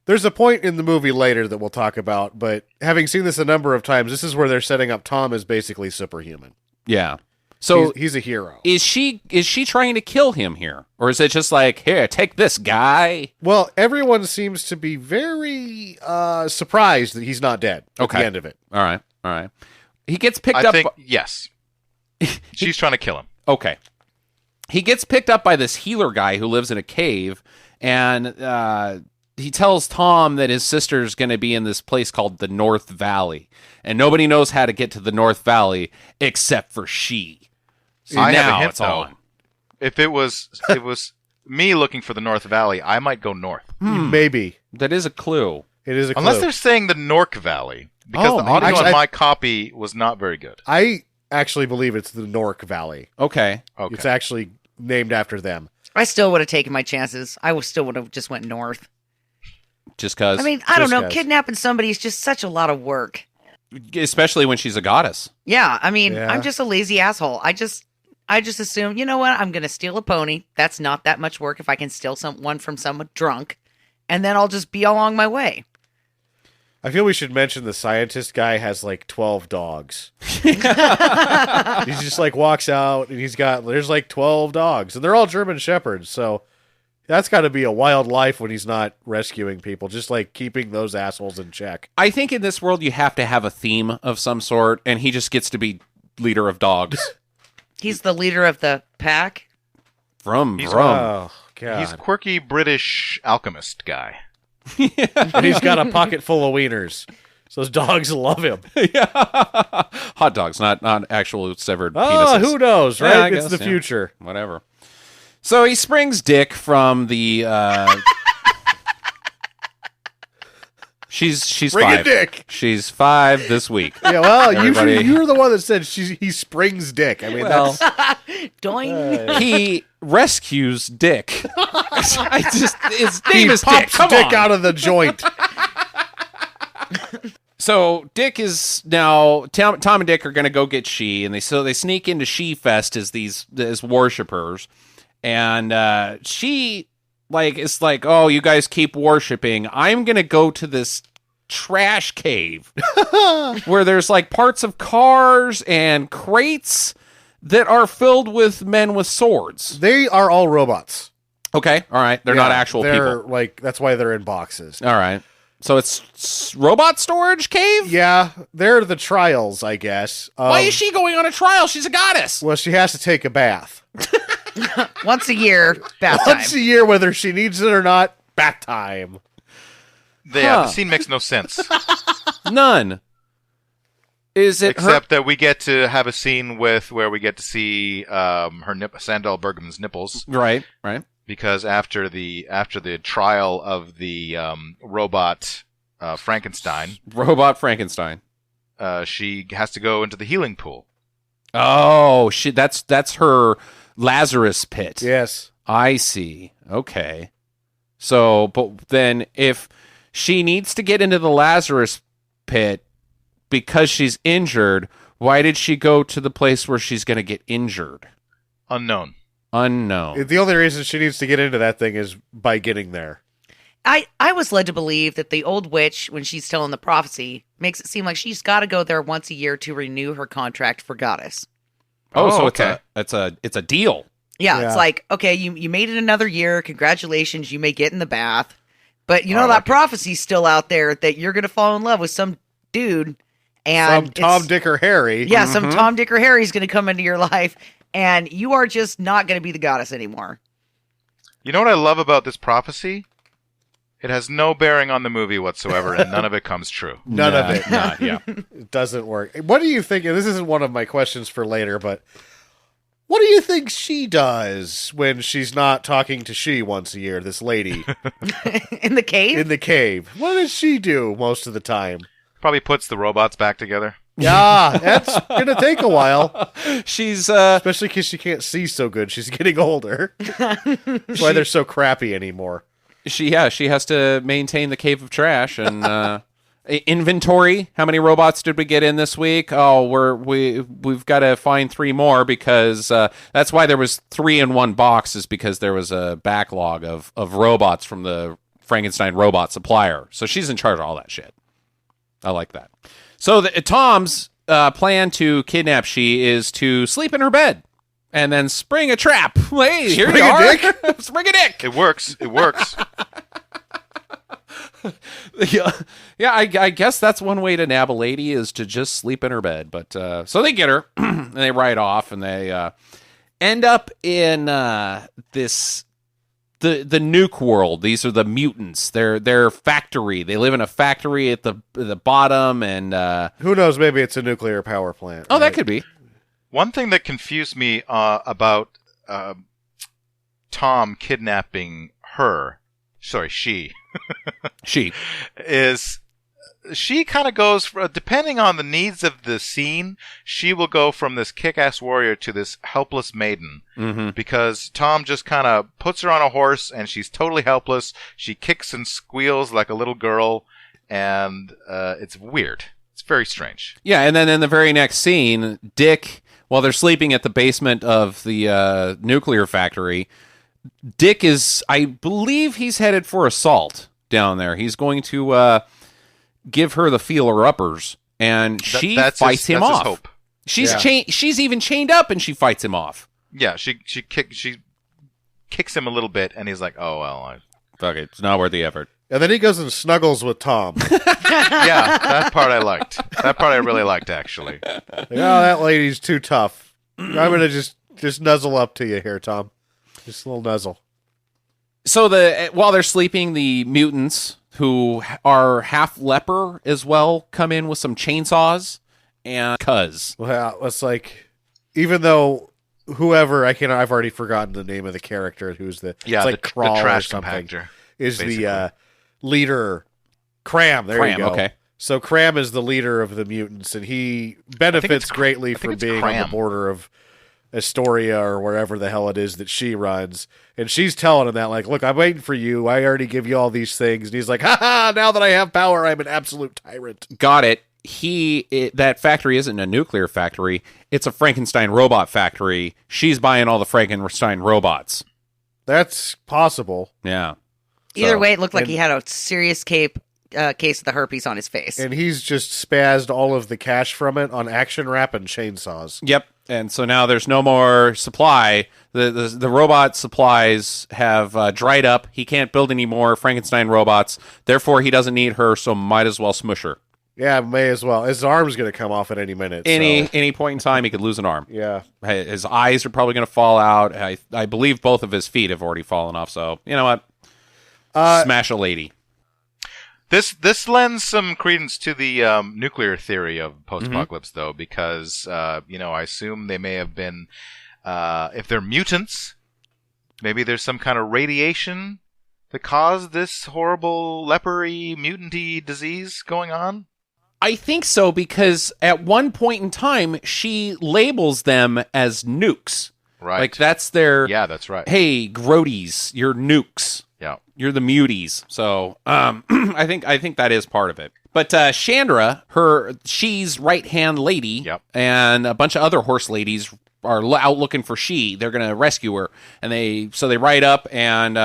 there's a point in the movie later that we'll talk about, but having seen this a number of times, this is where they're setting up Tom as basically superhuman.
Yeah. So
he's a hero.
Is she trying to kill him here? Or is it just like, here, take this guy?
Well, everyone seems to be very surprised that he's not dead at the end of it.
All right. He gets picked up.
Yes. She's trying to kill him.
Okay. He gets picked up by this healer guy who lives in a cave, and he tells Tom that his sister's going to be in this place called the North Valley, and nobody knows how to get to the North Valley except for she. So
I
now
have a hint,
it's on.
If it was me looking for the North Valley, I might go north.
Maybe.
That is a clue.
It is a clue.
Unless they're saying the Nork Valley, because the audio on my copy was not very good.
I actually believe it's the Nork Valley.
Okay.
It's actually named after them.
I still would have taken my chances. Still would have just went north.
Just because?
I mean, I don't know. Kidnapping somebody is just such a lot of work.
Especially when she's a goddess.
Yeah, I mean, I'm just a lazy asshole. I just assume, you know what? I'm going to steal a pony. That's not that much work if I can steal one from someone drunk. And then I'll just be along my way.
I feel we should mention the scientist guy has like 12 dogs. He just like walks out and there's like 12 dogs. And they're all German Shepherds. So that's got to be a wild life when he's not rescuing people. Just like keeping those assholes in check.
I think in this world you have to have a theme of some sort. And he just gets to be leader of dogs.
He's the leader of the pack.
Oh, God.
He's quirky British alchemist guy.
And he's got a pocket full of wieners. So those dogs love him.
Yeah. Hot dogs, not actual severed penises.
Who knows, right?
Yeah,
it's the future.
Whatever. So he springs Dick from the... She's
Bring
5.
it, Dick.
She's 5 this week.
Yeah, well,
Everybody-
you're the one that said he springs Dick. I mean,
Well,
that's...
Doing.
he rescues Dick. His name is Dick.
pops
Come
Dick
on.
out of the joint.
So Dick is now Tom and Dick are going to go get She, and they sneak into She Fest as worshipers, and She is like, oh, you guys keep worshiping. I'm going to go to this trash cave where there's like parts of cars and crates that are filled with men with swords.
They are all robots.
Okay, all right. They're not actual
they're,
people.
Like, that's why they're in boxes.
All right. So it's robot storage cave?
Yeah, they're the trials, I guess.
Why is she going on a trial? She's a goddess.
Well, she has to take a bath.
Once a year, bath
Once
time.
a year, whether she needs it or not, bath time.
The scene makes no sense.
None. Is it
Except that we get to have a scene where we get to see her Sandahl Bergman's nipples.
Right.
Because after the trial of the robot Frankenstein,
Robot Frankenstein.
she has to go into the healing pool.
Oh, shit. That's her Lazarus pit.
Yes.
I see. Okay. So, but then if she needs to get into the Lazarus pit because she's injured, why did she go to the place where she's going to get injured?
Unknown.
The only reason she needs to get into that thing is by getting there.
I was led to believe that the old witch, when she's telling the prophecy, makes it seem like she's got to go there once a year to renew her contract for goddess.
Oh, so
okay.
it's a deal.
Yeah, it's like, okay, you made it another year. Congratulations, you may get in the bath. But you know that prophecy's still out there that you're going to fall in love with some dude. And
Some Tom, Dick, or Harry.
Yeah, some Tom, Dick, or Harry's going to come into your life, and you are just not going to be the goddess anymore.
You know what I love about this prophecy? It has no bearing on the movie whatsoever, and none of it comes true.
None of it.
Yeah.
It doesn't work. What do you think? And this isn't one of my questions for later, but what do you think she does when she's not talking to she once a year, this lady?
In the cave?
In the cave. What does she do most of the time?
Probably puts the robots back together.
Yeah, that's going to take a while.
She's
Especially because she can't see so good. She's getting older. That's why they're so crappy anymore.
she has to maintain the cave of trash and inventory. How many robots did we get in this week? Oh, we've got to find 3 more because that's why there was 3 in one box, is because there was a backlog of robots from the Frankenstein robot supplier. So she's in charge of all that shit. I like that. So Tom's plan to kidnap she is to sleep in her bed and then spring a trap. Hey, here you are. Spring a dick.
It works. It works.
Yeah, I guess that's one way to nab a lady, is to just sleep in her bed. But so they get her, and they ride off, and they end up in this the nuke world. These are the mutants. They're factory. They live in a factory at the bottom, and
Who knows? Maybe it's a nuclear power plant.
oh,
right?
that could be.
One thing that confused me about Tom kidnapping her, sorry, she, is she kind of goes, depending on the needs of the scene, she will go from this kick-ass warrior to this helpless maiden.
Mm-hmm.
Because Tom just kind of puts her on a horse and she's totally helpless. She kicks and squeals like a little girl, and it's weird. It's very strange.
Yeah, and then in the very next scene, Dick, while they're sleeping at the basement of the nuclear factory, Dick is, I believe he's headed for assault down there. He's going to give her the feeler-uppers, and she fights him off.
His hope.
She's even chained up, and she fights him off.
Yeah, she kicks him a little bit, and he's like, "Oh well,
Fuck it, it's not worth the effort."
And then he goes and snuggles with Tom.
yeah." That part I liked. That part I really liked, actually.
Like, oh, that lady's too tough. I'm gonna just nuzzle up to you here, Tom. Just a little nuzzle.
So while they're sleeping, the mutants, who are half leper as well, come in with some chainsaws and
Well, it's like, even though whoever I've already forgotten the name of the character who's it's like
the
Crawl
trash
or something,
compactor
is
basically.
the leader. Cram. There you go.
Okay.
So Cram is the leader of the mutants, and he benefits greatly from being on the border of Astoria or wherever the hell it is that she runs. And she's telling him that, like, look, I'm waiting for you. I already give you all these things. And he's like, ha, now that I have power, I'm an absolute tyrant.
Got it. That factory isn't a nuclear factory. It's a Frankenstein robot factory. She's buying all the Frankenstein robots.
That's possible.
Yeah.
Either way, it looked like he had a serious case of the herpes on his face.
And he's just spazzed all of the cash from it on action wrap and chainsaws.
Yep. And so now there's no more supply. The robot supplies have dried up. He can't build any more Frankenstein robots. Therefore, he doesn't need her, so might as well smush her.
Yeah, may as well. His arm's going to come off at any minute.
Any point in time, he could lose an arm.
Yeah.
His eyes are probably going to fall out. I believe both of his feet have already fallen off. So, you know what? Smash a lady.
This lends some credence to the nuclear theory of post-apocalypse, though, because I assume they may have been, if they're mutants, maybe there's some kind of radiation that caused this horrible lepery, mutanty disease going on.
I think so, because at one point in time, she labels them as nukes.
Right.
Like, that's their...
Yeah, that's right.
Hey, Grodies, you're nukes.
Yeah.
You're the muties. So, I think that is part of it. But Chandra, she's right-hand lady,
Yep.
and a bunch of other horse ladies are out looking for she. They're going to rescue her. And they ride up, and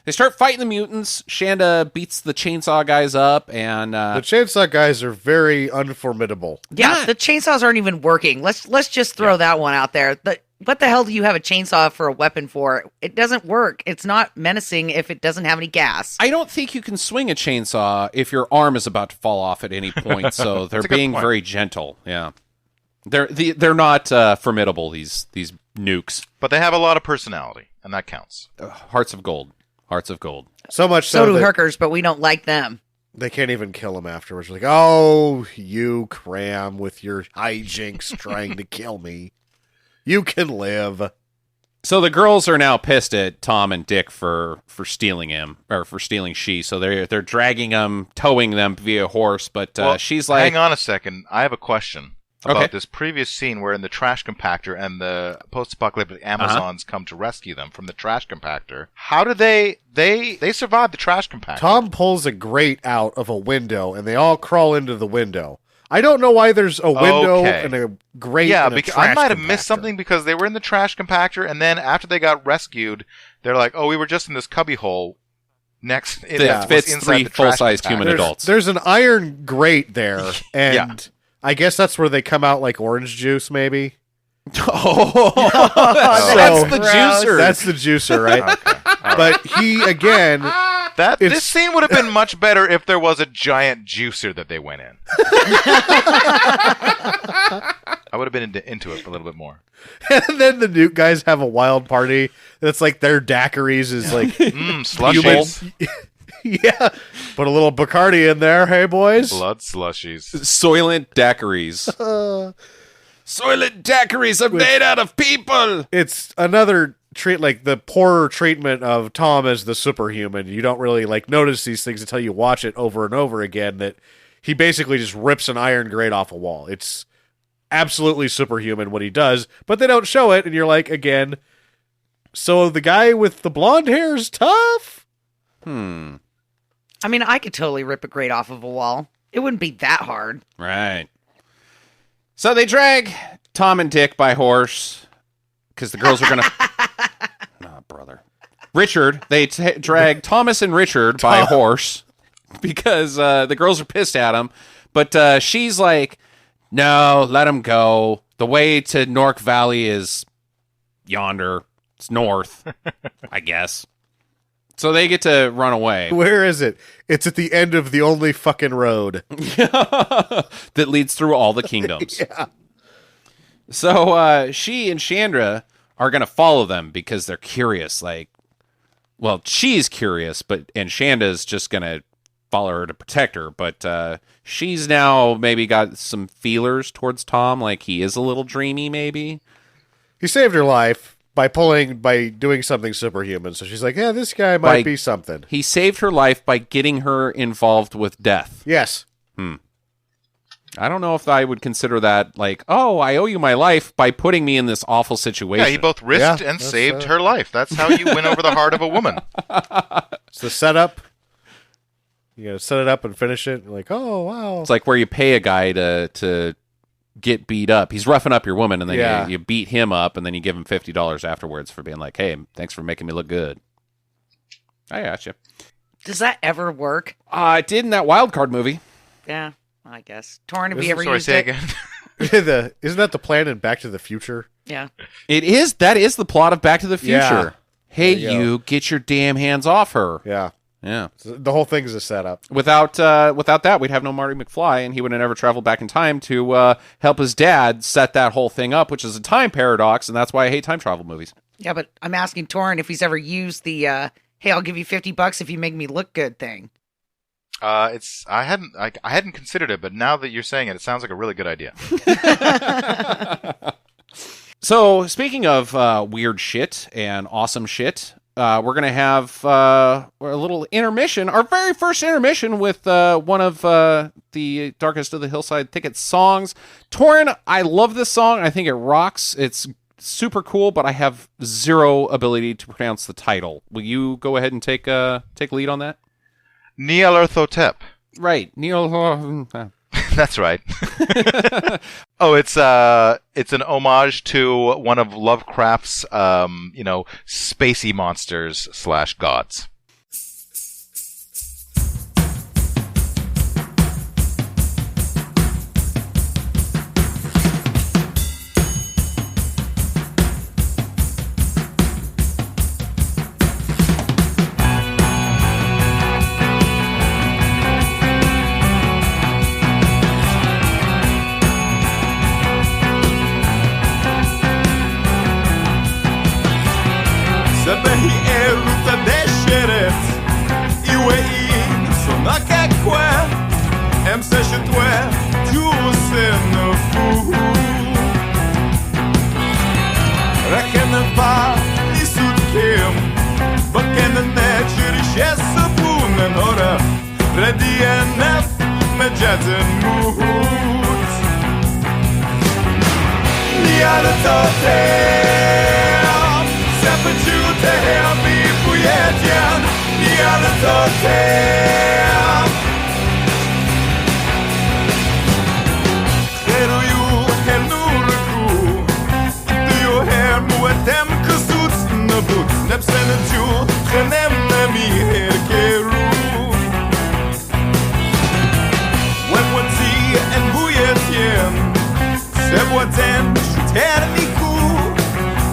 they start fighting the mutants. Shanda beats the chainsaw guys up, and...
the chainsaw guys are very unformidable.
Yeah, the chainsaws aren't even working. Let's just throw that one out there. What the hell do you have a chainsaw for a weapon for? It doesn't work. It's not menacing if it doesn't have any gas.
I don't think you can swing a chainsaw if your arm is about to fall off at any point, so they're being very gentle. Yeah. They're not formidable, these nukes.
But they have a lot of personality. and that counts.
Hearts of gold. Hearts of gold.
So much
So do
that
hookers, but we don't like them.
they can't even kill him afterwards. Like, oh, you cram with your hijinks trying to kill me. You can live.
So the girls are now pissed at Tom and Dick for stealing him, or for stealing She. So they're dragging him, towing them via horse. But
Well,
she's like,
hang on a second. I have a question about
Okay.
this previous scene where in the trash compactor and the post-apocalyptic Amazons come to rescue them from the trash compactor. How do they survive the trash compactor?
Tom pulls a grate out of a window, and they all crawl into the window. I don't know why there's a window
Okay.
and a grate.
Yeah,
and a
because I
trash
might have missed
compactor.
something because they were in the trash compactor, and then after they got rescued, they're like, "Oh, we were just in this cubby hole next."
that fits
inside
3
the trash
full-sized
compactor."
human adults.
There's an iron grate there, and
Yeah.
I guess that's where they come out like orange juice, maybe.
That's the
gross.
juicer.
That's the juicer, right?
Okay. All right.
But he, again,
This
it's-
scene would have been much better if there was a giant juicer that they went in. I would have been into it a little bit more.
and then the Nuke guys have a wild party. That's like their daiquiris is like,
Slushies.
yeah, put a little Bacardi in there. Hey, boys.
Blood slushies.
Soylent daiquiris. Soylent daiquiris are made out of people.
It's another treat, like the poorer treatment of Tom as the superhuman. You don't really like notice these things until you watch it over and over again, that he basically just rips an iron grate off a wall. It's absolutely superhuman what he does, but they don't show it, and you're like, again, so the guy with the blonde hair is tough?
Hmm.
I mean, I could totally rip a grate off of a wall. It wouldn't be that hard.
Right. So they drag Tom and Dick by horse because the girls are going to... Oh, brother. Richard. They drag Thomas and Richard by horse because the girls are pissed at him. But she's like, no, let him go. The way to Nork Valley is yonder. It's north, I guess. So they get to run away.
Where is it? It's at the end of the only fucking road.
That leads through all the kingdoms.
Yeah.
So she and Chandra are going to follow them because they're curious. Like, well, she's curious, and Shanda's just going to follow her to protect her. But she's now maybe got some feelers towards Tom, like he is a little dreamy, maybe.
He saved her life by doing something superhuman. So she's like, yeah, this guy might be something.
He saved her life by getting her involved with death.
Yes.
I don't know if I would consider that like, oh, I owe you my life by putting me in this awful situation.
Yeah, he both risked
Yeah,
and
that's,
saved her life. That's how you win over the heart of a woman.
It's the setup. You gotta set it up and finish it. You're like, oh, wow.
It's like where you pay a guy to get beat up. He's roughing up your woman, and then
Yeah.
you beat him up, and then you give him $50 afterwards for being like, hey, thanks for making me look good. I gotcha.
Does that ever work?
It did in that wild card movie.
Yeah, I guess. Torn, have
This
you
is-
ever
Sorry,
used
say
it?
again.
Isn't that the plan in Back to the Future?
Yeah.
It is. That is the plot of Back to the Future.
Yeah.
Hey,
There you go.
get your damn hands off her.
Yeah.
Yeah.
The whole thing's a setup.
Without that, we'd have no Marty McFly, and he would have never traveled back in time to help his dad set that whole thing up, which is a time paradox, and that's why I hate time travel movies.
Yeah, but I'm asking Torn if he's ever used the, hey, I'll give you $50 if you make me look good thing.
I hadn't considered it, but now that you're saying it, it sounds like a really good idea.
So, speaking of weird shit and awesome shit, we're going to have a little intermission, our very first intermission with one of the Darkest of the Hillside Thickets songs. Toren, I love this song. I think it rocks. It's super cool, but I have zero ability to pronounce the title. Will you go ahead and take lead on that?
Nyarlathotep.
Right. Neil.
That's right. Oh, it's an homage to one of Lovecraft's spacey monsters / gods.
med DNF med jazzen mot. Ni hade tagit hem, släpper tjut hem i poeten. Ni hade tagit hem. Pero jo hem nuruku, du jo hem muetem kusuts nabuts. Nepsenet jo chenem nemi herkeru. When what's he and who yet him? Sebuaten shuter niku.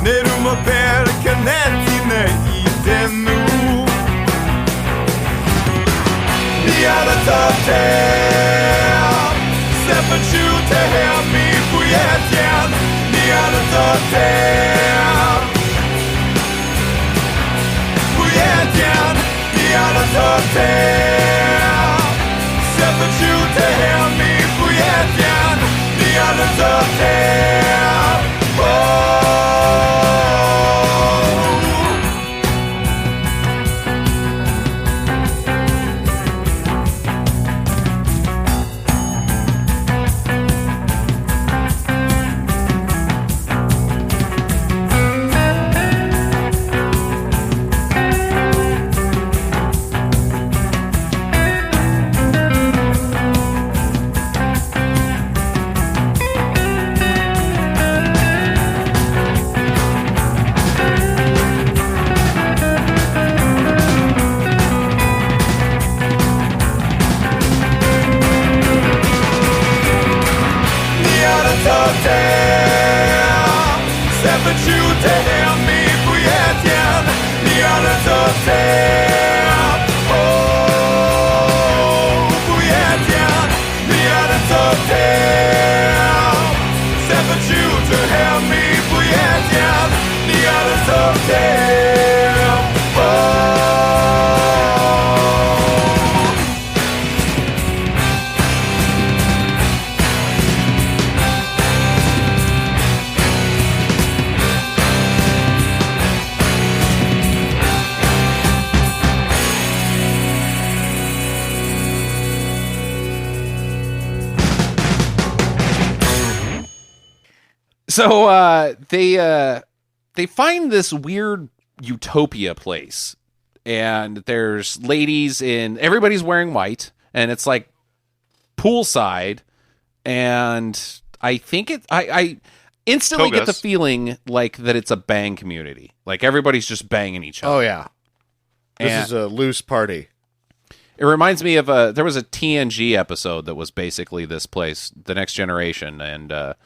Neruma per kanetine itenu. Ni hade tagit hem, släpper tjut hem i poeten. Ni hade tagit hem. Poeten, ni hade tagit hem. Släpper tjut hem i poeten. Ni hade tagit hem. Släpper tjut hem i poeten. Ni hade tagit hem. Poeten. Ni hade tagit hem. Släpper tjut hem i poeten. Ni hade tagit hem.
So they find this weird utopia place, and there's ladies in, everybody's wearing white, and it's like poolside, and I think I instantly get the
Togas.
feeling like that it's a bang community, like everybody's just banging each other.
Oh yeah, this
And-
is a loose party.
It reminds me of there was a TNG episode that was basically this place, The Next Generation, and
Is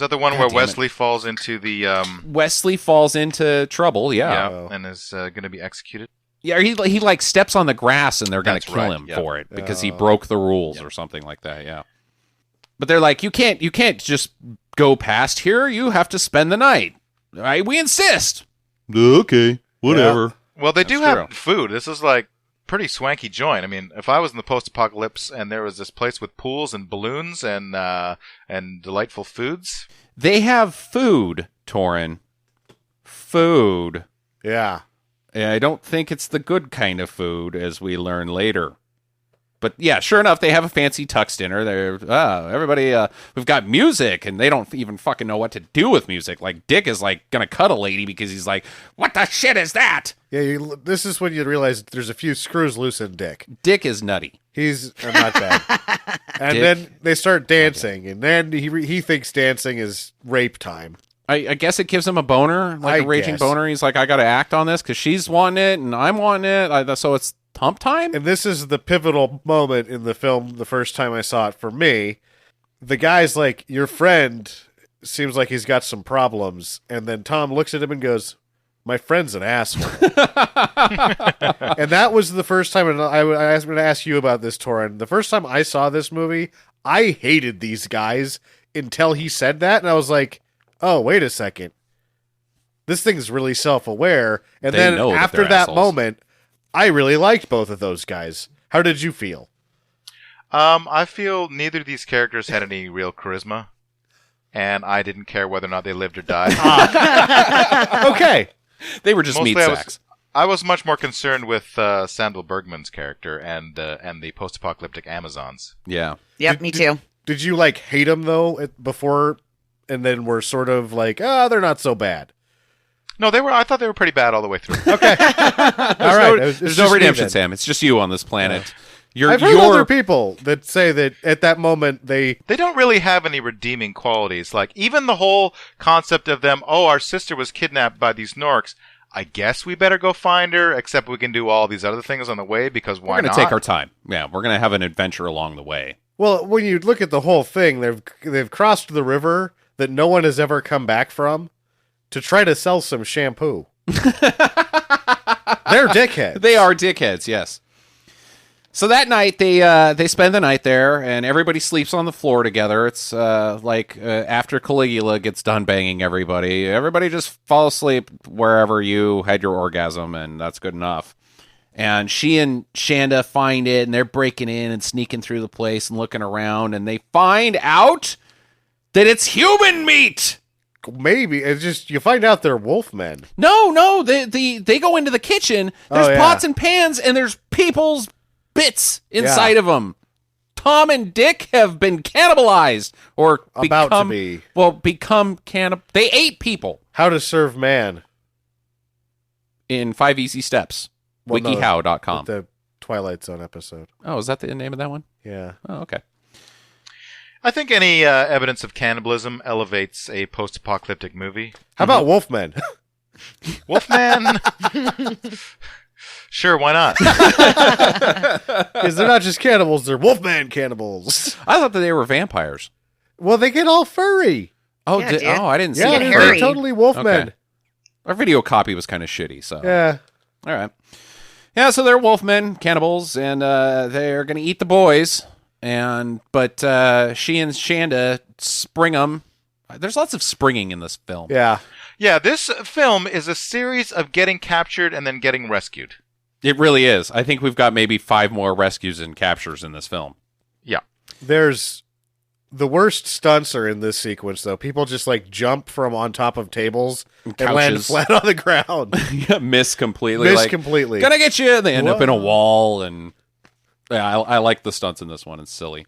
that the one
God
where
damn it.
Wesley falls into the
Wesley falls into trouble. Yeah,
and is going to be executed?
yeah. He like steps on the grass, and they're gonna
That's
kill
right,
him
yeah.
for it because he broke the rules or something like that. Yeah, but they're like, you can't just go past here. You have to spend the night. All right, we insist. Okay, whatever.
Well, they do
That's
have food. This is like pretty swanky joint. I mean, if I was in the post-apocalypse and there was this place with pools and balloons and delightful foods,
They have food, Toren. Food.
Yeah.
I don't think it's the good kind of food, as we learn later. But yeah, sure enough, they have a fancy tux dinner. They're everybody. We've got music, and they don't even fucking know what to do with music. Like Dick is like gonna cut a lady because he's like, "What the shit is that?"
Yeah, this is when you realize there's a few screws loose in Dick.
Dick is nutty.
He's not bad. And
Dick.
then they start dancing, and then he thinks dancing is rape time.
I guess it gives him a boner, like
I
a raging
guess.
boner. He's like, I got to act on this because she's wanting it and I'm wanting it. So it's hump time.
And this is the pivotal moment in the film the first time I saw it for me. The guy's like, your friend seems like he's got some problems. And then Tom looks at him and goes, my friend's an asshole. And that was the first time, and I was going to ask you about this, Toren. The first time I saw this movie, I hated these guys until he said that. And I was like, oh, wait a second. This thing's really self-aware. And
They
then
know that
after
they're
that
assholes.
moment, I really liked both of those guys. How did you feel?
I feel neither of these characters had any real charisma, and I didn't care whether or not they lived or died.
Okay.
They were just meat
Mostly I was-
sacks.
I was much more concerned with Sandahl Bergman's character and the post-apocalyptic Amazons.
Yeah.
Yep, me too.
Did you like hate them though before, and then we're sort of like, they're not so bad?
No, they were. I thought they were pretty bad all the way through.
Okay, all right.
There's no redemption, Sam. It's just you on this planet.
I've heard other people that say that at that moment they
don't really have any redeeming qualities. Like even the whole concept of them. Oh, our sister was kidnapped by these Norks. I guess we better go find her. Except we can do all these other things on the way because why not?
We're gonna take our time. Yeah, we're gonna have an adventure along the way.
Well, when you look at the whole thing, they've crossed the river that no one has ever come back from to try to sell some shampoo. They're dickheads.
They are dickheads, yes. So that night, they spend the night there, and everybody sleeps on the floor together. It's after Caligula gets done banging everybody just fall asleep wherever you had your orgasm, and that's good enough. And she and Shanda find it, and they're breaking in and sneaking through the place and looking around, and they find out that it's human meat.
Maybe it's just you find out they're wolfmen.
No, they go into the kitchen. There's pots and pans, and there's people's bits inside of them. Tom and Dick have been cannibalized, or become cannibal. They ate people.
How to Serve Man
in 5 Easy Steps. WikiHow.com.
The Twilight Zone episode.
Oh, is that the name of that one?
Yeah.
Oh, okay.
I think any evidence of cannibalism elevates a post-apocalyptic movie.
How about Wolfmen?
Wolfman? Sure, why not?
Because they're not just cannibals, they're Wolfman cannibals.
I thought that they were vampires.
Well, they get all furry.
Oh, I didn't see
it.
Get
They're
hairy.
totally Wolfmen.
Okay. Our video copy was kind of shitty, so.
Yeah.
All right. Yeah, so they're wolfmen, cannibals, and they're going to eat the boys. But she and Shanda spring them. There's lots of springing in this film.
Yeah.
Yeah, this film is a series of getting captured and then getting rescued.
It really is. I think we've got maybe 5 more rescues and captures in this film.
Yeah.
There's the worst stunts are in this sequence, though. People just like jump from on top of tables and land flat on the ground.
Yeah, miss completely.
Completely.
Gonna get you. They end up in a wall, and yeah, I like the stunts in this one. It's silly.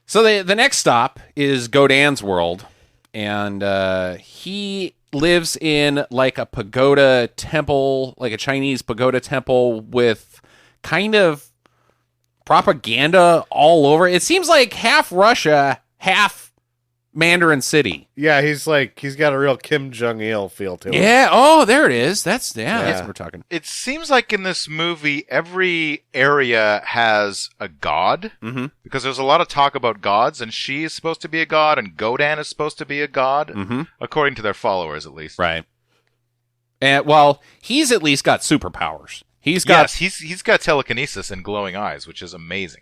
So the next stop is Godan's world, and he lives in like a pagoda temple, like a Chinese pagoda temple with kind of propaganda all over. It seems like half Russia, half Mandarin City.
Yeah, he's got a real Kim Jong-il feel to him.
Yeah, oh, there it is. That's what we're talking.
It seems like in this movie, every area has a god, because there's a lot of talk about gods, and she is supposed to be a god, and Godan is supposed to be a god, according to their followers, at least.
Right. And, well, he's at least got superpowers. He's got
telekinesis and glowing eyes, which is amazing.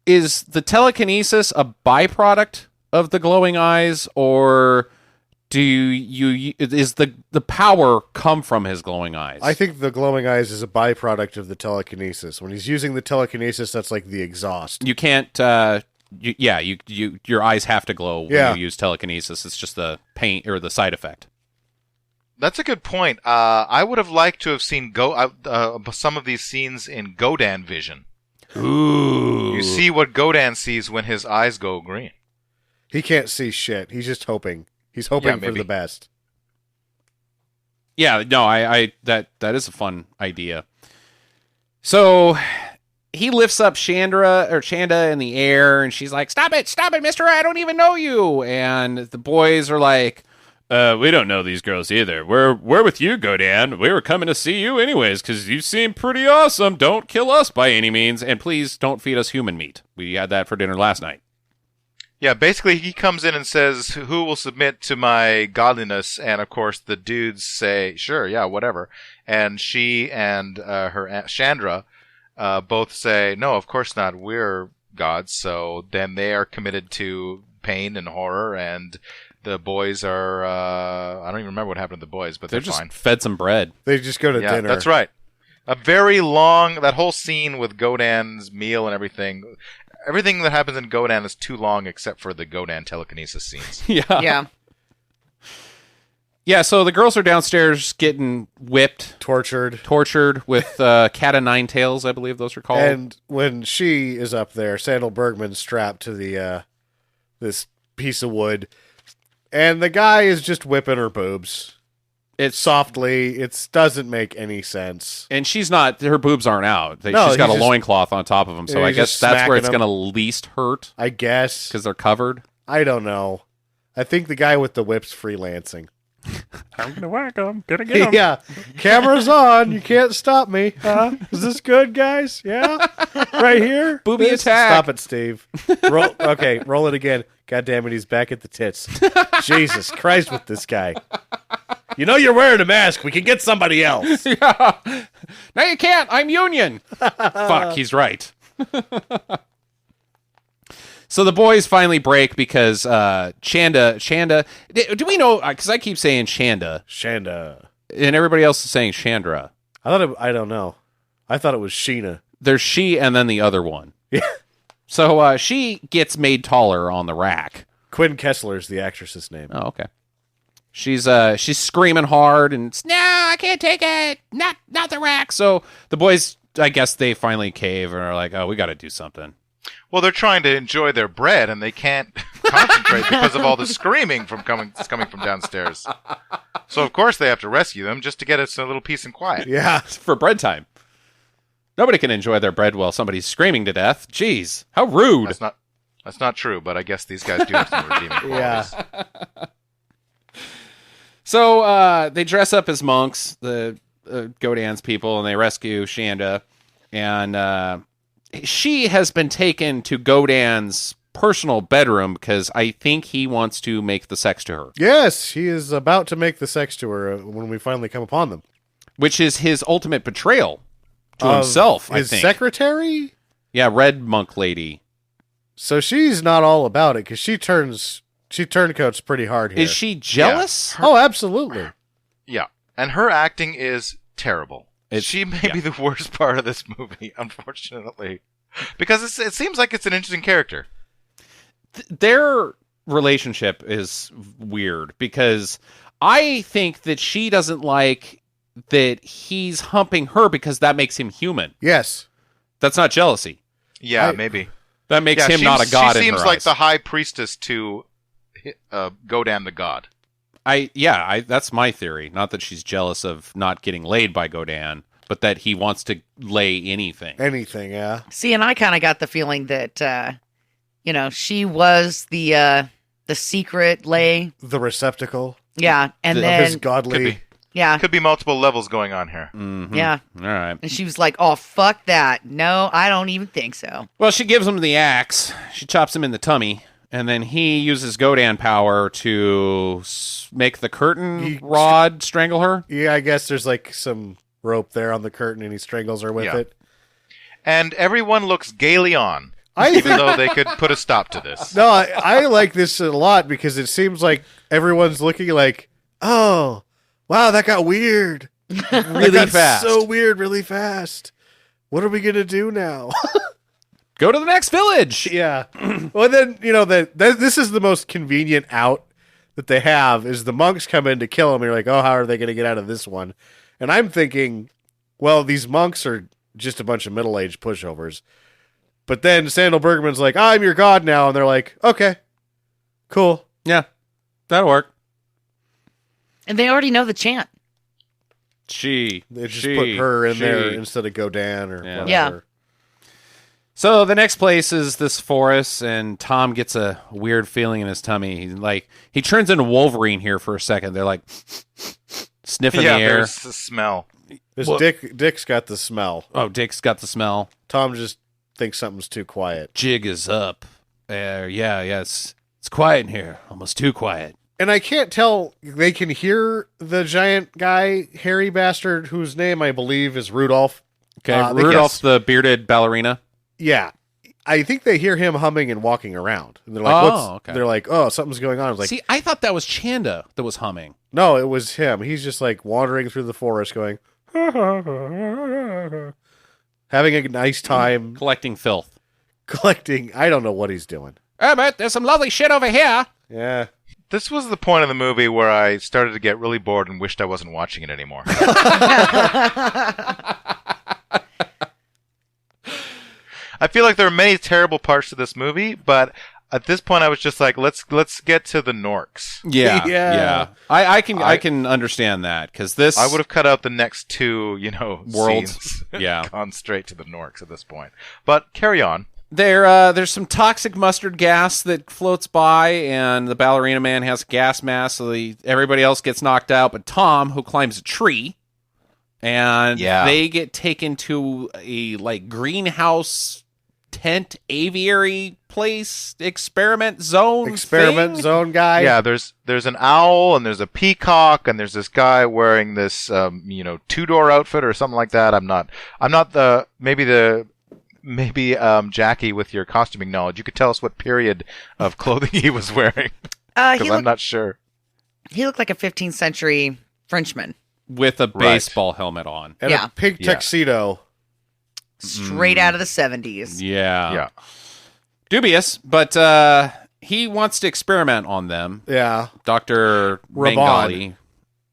Is the telekinesis a byproduct of the glowing eyes, or is the power come from his glowing eyes?
I think the glowing eyes is a byproduct of the telekinesis. When he's using the telekinesis, that's like the exhaust.
You can't. Your eyes have to glow when you use telekinesis. It's just the paint or the side effect.
That's a good point. I would have liked to have seen some of these scenes in Godan vision.
Ooh.
You see what Godan sees when his eyes go green.
He can't see shit. He's just hoping. He's hoping for the best.
Yeah, no, that is a fun idea. So he lifts up Shanda in the air, and she's like, Stop it, mister, I don't even know you. And the boys are like, we don't know these girls either. We're with you, Godan. We were coming to see you anyways, because you seem pretty awesome. Don't kill us by any means, and please don't feed us human meat. We had that for dinner last night.
Yeah, basically he comes in and says, who will submit to my godliness? And of course the dudes say, sure, yeah, whatever. And she and her aunt Chandra both say, no, of course not. We're gods. So then they are committed to pain and horror, and the boys are, I don't even remember what happened to the boys, but they're
just
fine.
Fed some bread.
They just go to dinner.
That's right. A very long, that whole scene with Godan's meal and everything that happens in Godan is too long except for the Godan telekinesis scenes.
Yeah. Yeah, so the girls are downstairs getting whipped,
tortured.
with cat o' nine tails, I believe those are called.
And when she is up there, Sandahl Bergman's strapped to the this piece of wood, and the guy is just whipping her boobs. It's softly. It doesn't make any sense.
And she's not. Her boobs aren't out. She's got a loincloth on top of them, so I guess that's where it's going to least hurt.
I guess
because they're covered.
I don't know. I think the guy with the whip's freelancing.
I'm gonna whack him. Gonna get him.
Yeah, camera's on. You can't stop me. Is this good, guys? Yeah, right here.
Booby attack.
Stop it, Steve. Roll it again. God damn it, he's back at the tits. Jesus Christ with this guy. You know you're wearing a mask. We can get somebody else.
Yeah. No, you can't. I'm union. Fuck, he's right. So the boys finally break because Shanda. Do we know? Because I keep saying Shanda, and everybody else is saying Chandra.
I don't know. I thought it was Sheena.
There's she, and then the other one.
Yeah.
So she gets made taller on the rack.
Quinn Kessler's the actress's name.
Oh, okay. She's screaming hard and no, I can't take it. Not the rack. So the boys, I guess they finally cave and are like, oh, we got to do something.
Well, they're trying to enjoy their bread, and they can't concentrate because of all the screaming coming from downstairs. So, of course, they have to rescue them just to get us a little peace and quiet.
Yeah,
for bread time. Nobody can enjoy their bread while somebody's screaming to death. Jeez, how rude.
That's not true, but I guess these guys do have some redeeming qualities.
Yeah.
So they dress up as monks, the Godan's people, and they rescue Shanda, and she has been taken to Godan's personal bedroom because I think he wants to make the sex to her.
Yes, he is about to make the sex to her when we finally come upon them.
Which is his ultimate betrayal to himself, I think.
His secretary?
Yeah, red monk lady.
So she's not all about it because she turncoats pretty hard here.
Is she jealous?
Yeah. Oh, absolutely.
Yeah, and her acting is terrible. She may be the worst part of this movie, unfortunately, because it seems like it's an interesting character.
Their relationship is weird because I think that she doesn't like that he's humping her because that makes him human.
Yes.
That's not jealousy.
Yeah, maybe.
That makes him not a god in her eyes.
She seems like the high priestess to Godan the god.
That's my theory. Not that she's jealous of not getting laid by Godan, but that he wants to lay anything.
Anything, yeah.
See, and I kind of got the feeling that, she was the secret lay.
The receptacle.
Yeah, and then
his godly.
Could be multiple levels going on here.
Mm-hmm.
Yeah.
All right.
And she was like, oh, fuck that. No, I don't even think so.
Well, she gives him the axe. She chops him in the tummy. And then he uses Godan power to make the curtain rod strangle her.
Yeah, I guess there's like some rope there on the curtain, and he strangles her with it.
And everyone looks gaily on, even though they could put a stop to this.
No, I like this a lot because it seems like everyone's looking like, oh, wow, that got weird.
Really fast.
So weird, really fast. What are we going to do now?
Go to the next village.
Yeah. Well, then, this is the most convenient out that they have is the monks come in to kill him. And you're like, oh, how are they going to get out of this one? And I'm thinking, well, these monks are just a bunch of middle-aged pushovers. But then Sandahl Bergman's like, I'm your god now. And they're like, okay, cool.
Yeah, that'll work.
And they already know the chant.
They just put her in there instead of Godan or whatever.
Yeah.
So the next place is this forest, and Tom gets a weird feeling in his tummy. He turns into Wolverine here for a second. They're like sniffing the air.
There's the smell.
Dick's got the smell.
Oh, Dick's got the smell.
Tom just thinks something's too quiet.
Jig is up. It's quiet in here. Almost too quiet.
And I can't tell. They can hear the giant guy, hairy bastard, whose name I believe is Rudolph.
Okay, Rudolph the bearded ballerina.
Yeah, I think they hear him humming and walking around. And they're like,
okay.
They're like, oh, something's going on. I was like,
see, I thought that was Chanda that was humming.
No, it was him. He's just like wandering through the forest going, having a nice time.
Collecting filth.
I don't know what he's doing.
But there's some lovely shit over here.
Yeah.
This was the point of the movie where I started to get really bored and wished I wasn't watching it anymore. I feel like there are many terrible parts to this movie, but at this point I was just like, let's get to the Norks.
Yeah. I can understand that, because this...
I would have cut out the next two,
worlds.
scenes.
Yeah.
Gone straight to the Norks at this point. But carry on.
There's some toxic mustard gas that floats by, and the ballerina man has a gas mask, so everybody else gets knocked out, but Tom, who climbs a tree, and they get taken to a greenhouse tent aviary place experiment zone
guy.
Yeah, there's an owl and there's a peacock and there's this guy wearing this two-door outfit or something like that. I'm not maybe Jackie, with your costuming knowledge, you could tell us what period of clothing he was wearing, because I'm not sure.
He looked like a 15th century Frenchman
with a baseball helmet on
and a pink tuxedo.
Straight out of the 70s.
Yeah. Dubious, but he wants to experiment on them.
Yeah.
Dr. Bengali.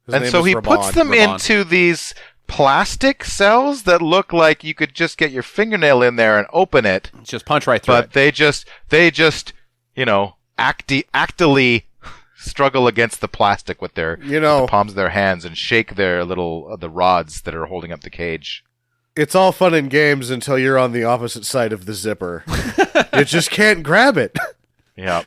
And so he puts them into these plastic cells that look like you could just get your fingernail in there and open it.
Just punch right through it.
But they just actively struggle against the plastic with their with the palms of their hands and shake their the rods that are holding up the cage.
It's all fun and games until you're on the opposite side of the zipper. You just can't grab it.
Yeah.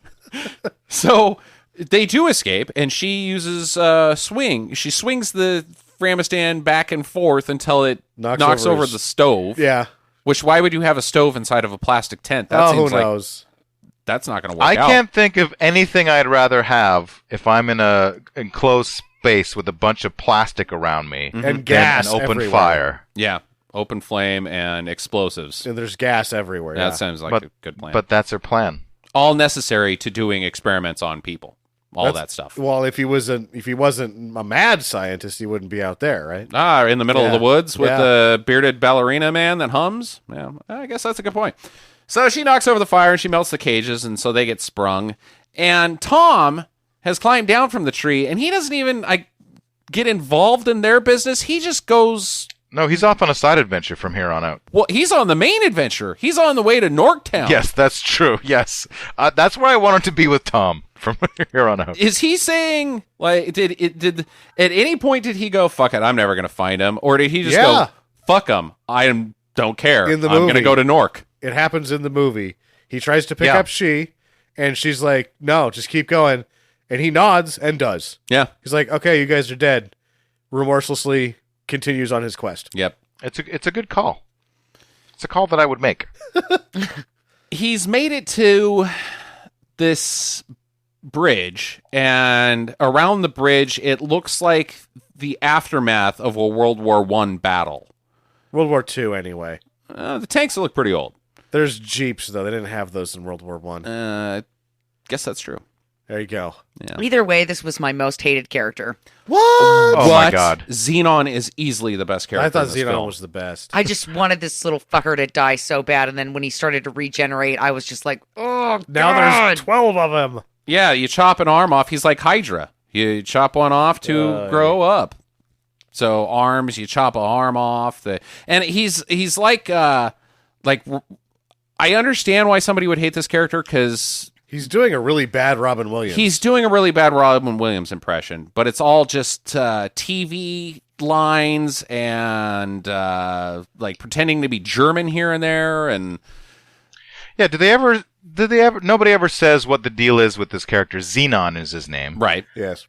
So they do escape, and she uses swing. She swings the Framistan back and forth until it knocks over the stove.
Yeah.
Which, why would you have a stove inside of a plastic tent? That seems
who knows?
That's not going to work
I
out.
can't think of anything I'd rather have if I'm in a enclosed space with a bunch of plastic around me
and gas
and open
everywhere.
fire.
Yeah. Open flame and explosives.
And there's gas everywhere.
That sounds like a good plan.
But that's her plan.
All necessary to doing experiments on people. That stuff.
Well, if he wasn't a mad scientist, he wouldn't be out there, right?
In the middle of the woods with the bearded ballerina man that hums. Yeah, I guess that's a good point. So she knocks over the fire and she melts the cages, and so they get sprung. And Tom has climbed down from the tree, and he doesn't even get involved in their business. He just goes...
No, he's off on a side adventure from here on out.
Well, he's on the main adventure. He's on the way to Norktown.
Yes, that's true. Yes. That's where I wanted to be with Tom from here on out.
Is he saying, did at any point did he go, fuck it, I'm never going to find him? Or did he just go, fuck him, I don't care. I'm going to go to Nork.
It happens in the movie. He tries to pick up she, and she's like, no, just keep going. And he nods and does.
Yeah.
He's like, okay, you guys are dead. Remorselessly continues on his quest.
Yep.
It's a good call. It's a call that I would make.
He's made it to this bridge, and around the bridge it looks like the aftermath of a World War I battle.
World War II, anyway.
The tanks look pretty old.
There's Jeeps, though. They didn't have those in World War I.
Guess that's true.
There you go.
Yeah.
Either way, this was my most hated character.
What?
Oh my God.
Xenon is easily the best character.
I thought
in this
Xenon
film.
was the best.
I just wanted this little fucker to die so bad, and then when he started to regenerate, I was just like, oh,
now
God.
there's 12 of them.
Yeah, you chop an arm off. He's like Hydra. You chop one off to grow up. So arms, you chop an arm off. And he's like I understand why somebody would hate this character, because
he's doing a really bad Robin Williams.
He's doing a really bad Robin Williams impression, but it's all just TV lines and pretending to be German here and there. And
yeah, nobody ever says what the deal is with this character. Xenon is his name.
Right.
Yes.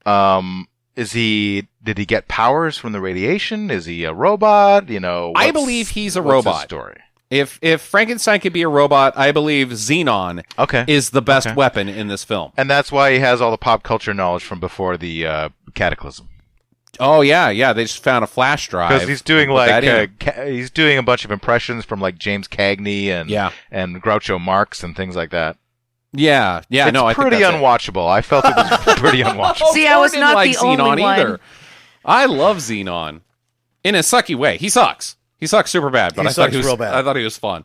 Did he get powers from the radiation? Is he a robot?
I believe he's a
what's
robot.
his story?
If Frankenstein could be a robot, I believe Xenon is the best weapon in this film.
And that's why he has all the pop culture knowledge from before the Cataclysm.
Oh, yeah. They just found a flash drive.
Because he's doing he's doing a bunch of impressions from James Cagney and Groucho Marx and things like that.
Yeah.
It's
I
pretty
think that's
unwatchable. I felt it was pretty unwatchable.
See, I was
Didn't
not
like
the
Xenon
only one.
either. I love Xenon in a sucky way. He sucks. He sucks super bad, but I thought he was fun.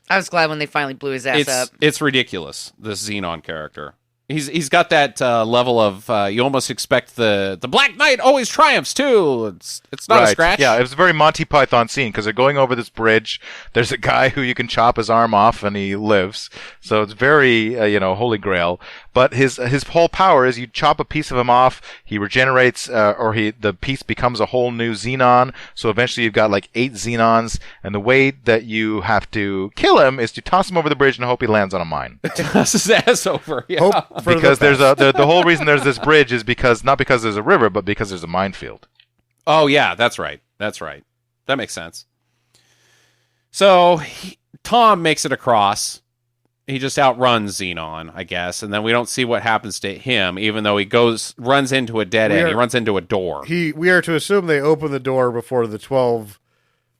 I was glad when they finally blew his ass up.
It's ridiculous, this Xenon character. He's got that level of you almost expect the Black Knight always triumphs too. It's not a scratch.
Yeah, it was a very Monty Python scene because they're going over this bridge. There's a guy who you can chop his arm off and he lives. So it's very Holy Grail. But his whole power is you chop a piece of him off, he regenerates, the piece becomes a whole new Xenon. So eventually you've got like 8 Xenons, and the way that you have to kill him is to toss him over the bridge and hope he lands on a mine.
Toss his ass over. Yeah.
Hope for
Because
the
there's
best.
the whole reason there's this bridge is not because there's a river, but because there's a minefield.
Oh yeah, that's right. That makes sense. So Tom makes it across. He just outruns Xenon, I guess, and then we don't see what happens to him, even though he runs into a dead end. He runs into a door.
We are to assume they open the door before the 12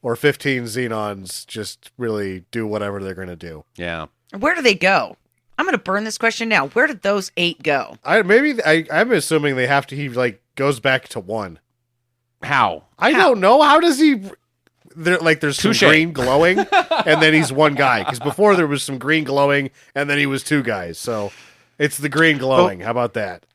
or 15 Xenons just really do whatever they're going to do.
Yeah.
Where do they go? I'm going to burn this question now. Where did those 8 go?
I'm assuming they have to. He like goes back to 1.
How?
I don't know. How does he? There's some
Touche.
green glowing, and then he's one guy. Because before there was some green glowing, and then he was 2 guys. So it's the green glowing. How about that?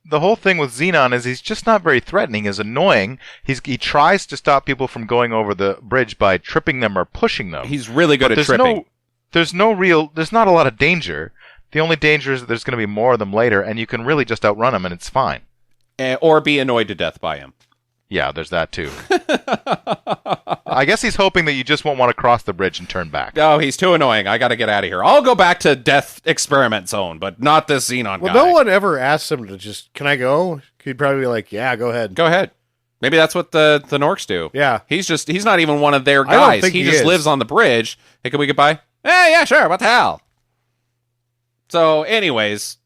The whole thing with Xenon is he's just not very threatening. He's annoying. He tries to stop people from going over the bridge by tripping them or pushing them.
He's really good
But
at tripping.
There's not a lot of danger. The only danger is that there's going to be more of them later, and you can really just outrun them, and it's fine.
Or be annoyed to death by him.
Yeah, there's that too. I guess he's hoping that you just won't want to cross the bridge and turn back.
Oh, he's too annoying. I got to get out of here. I'll go back to Death Experiment Zone, but not this Xenon
Well,
guy.
no one ever asks him to just, can I go? He'd probably be like, yeah, go ahead.
Go ahead. Maybe that's what the Norks do.
Yeah.
He's not even one of their
I don't
guys.
think
He
he
just
is.
lives on the bridge. Hey, can we get by? Yeah, sure. What the hell? So, anyways,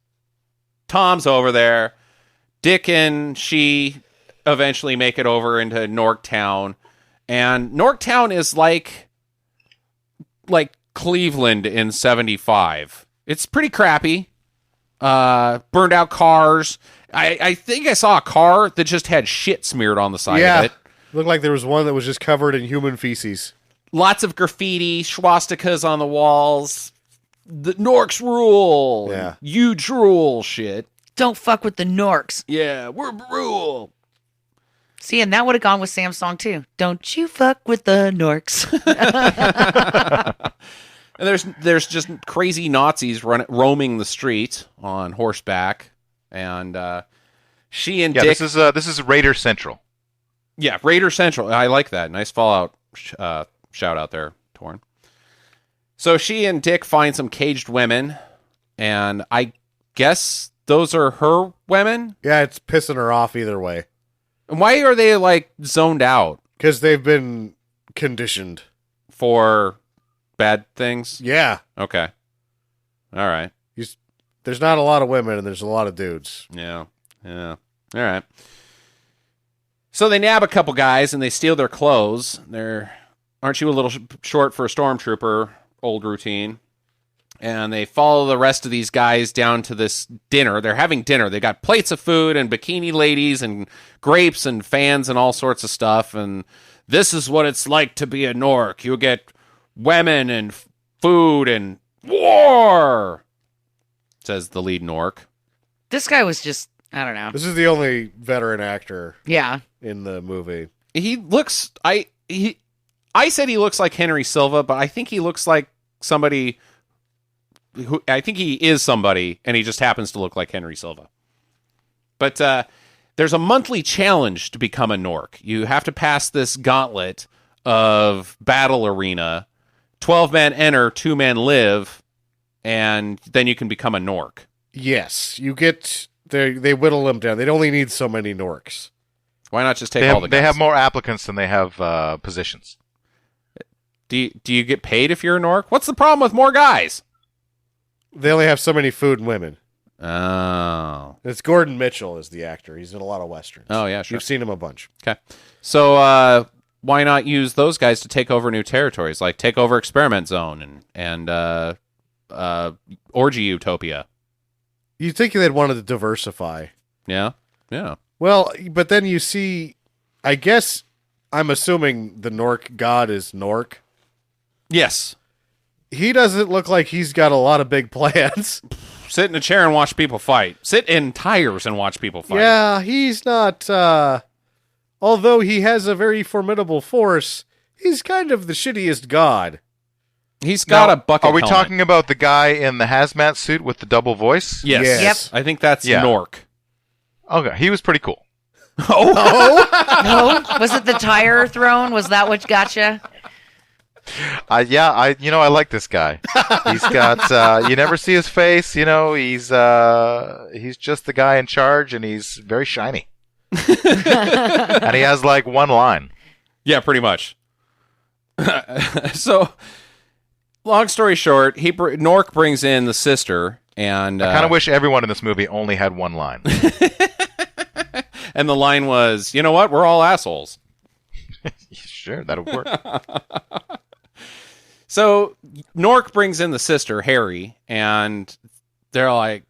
Tom's over there. Dick and she eventually make it over into Norktown. And Norktown is like Cleveland in 75. It's pretty crappy. Burned out cars. I think I saw a car that just had shit smeared on the side of it.
Looked like there was one that was just covered in human feces.
Lots of graffiti, swastikas on the walls. The Norks rule.
Yeah.
You drool shit.
Don't fuck with the Norks.
Yeah, we're rule.
See, and that would have gone with Sam's song too. Don't you fuck with the Norks.
And there's just crazy Nazis roaming the street on horseback, and she and Dick.
This is Raider Central.
Yeah, Raider Central. I like that. Nice Fallout shout out there, Toren. So she and Dick find some caged women, and I guess those are her women.
Yeah, it's pissing her off either way.
And why are they like zoned out?
Because they've been conditioned.
For bad things?
Yeah.
Okay. All right.
There's not a lot of women and there's a lot of dudes.
Yeah. All right. So they nab a couple guys and they steal their clothes. Aren't you a little short for a stormtrooper? Old routine. And they follow the rest of these guys down to this dinner. They're having dinner. They got plates of food and bikini ladies and grapes and fans and all sorts of stuff. And this is what it's like to be a Nork. You get women and food and war, says the lead Nork.
This guy was just, I don't know.
This is the only veteran actor
Yeah.
in the movie.
He looks, I said he looks like Henry Silva, but I think he looks like somebody who, I think he is somebody, and he just happens to look like Henry Silva. But there's a monthly challenge to become a Nork. You have to pass this gauntlet of battle arena. 12 men enter, 2 men live, and then you can become a Nork.
Yes, you get... They whittle them down. They only need so many Norks.
Why not just take all the guys?
They have more applicants than they have positions.
Do you get paid if you're a Nork? What's the problem with more guys?
They only have so many food and women.
Oh.
It's Gordon Mitchell is the actor. He's in a lot of westerns.
Oh, yeah, sure.
You've seen him a bunch.
Okay. So why not use those guys to take over new territories, like take over Experiment Zone and Orgy Utopia?
You'd think they'd wanted to diversify.
Yeah.
Well, but then you see, I guess, I'm assuming the Nork god is Nork.
Yes.
He doesn't look like he's got a lot of big plans.
sit in a chair and watch people fight. Sit in tires and watch people fight.
Yeah, he's not. Although he has a very formidable force, he's kind of the shittiest god.
He's got a bucket
Are we
helmet.
talking about the guy in the hazmat suit with the double voice?
Yes.
Yes.
I think that's
Yeah.
Nork.
Okay, he was pretty cool.
No, was it the tire throne? Was that what got you?
I like this guy. He's got you never see his face. He's just the guy in charge, and he's very shiny. And he has like one line.
Yeah, pretty much. So, long story short, Nork brings in the sister, and
I kind of wish everyone in this movie only had one line.
and the line was, "You know what? We're all assholes."
Sure, that would work.
So Nork brings in the sister, Harry, and they're like,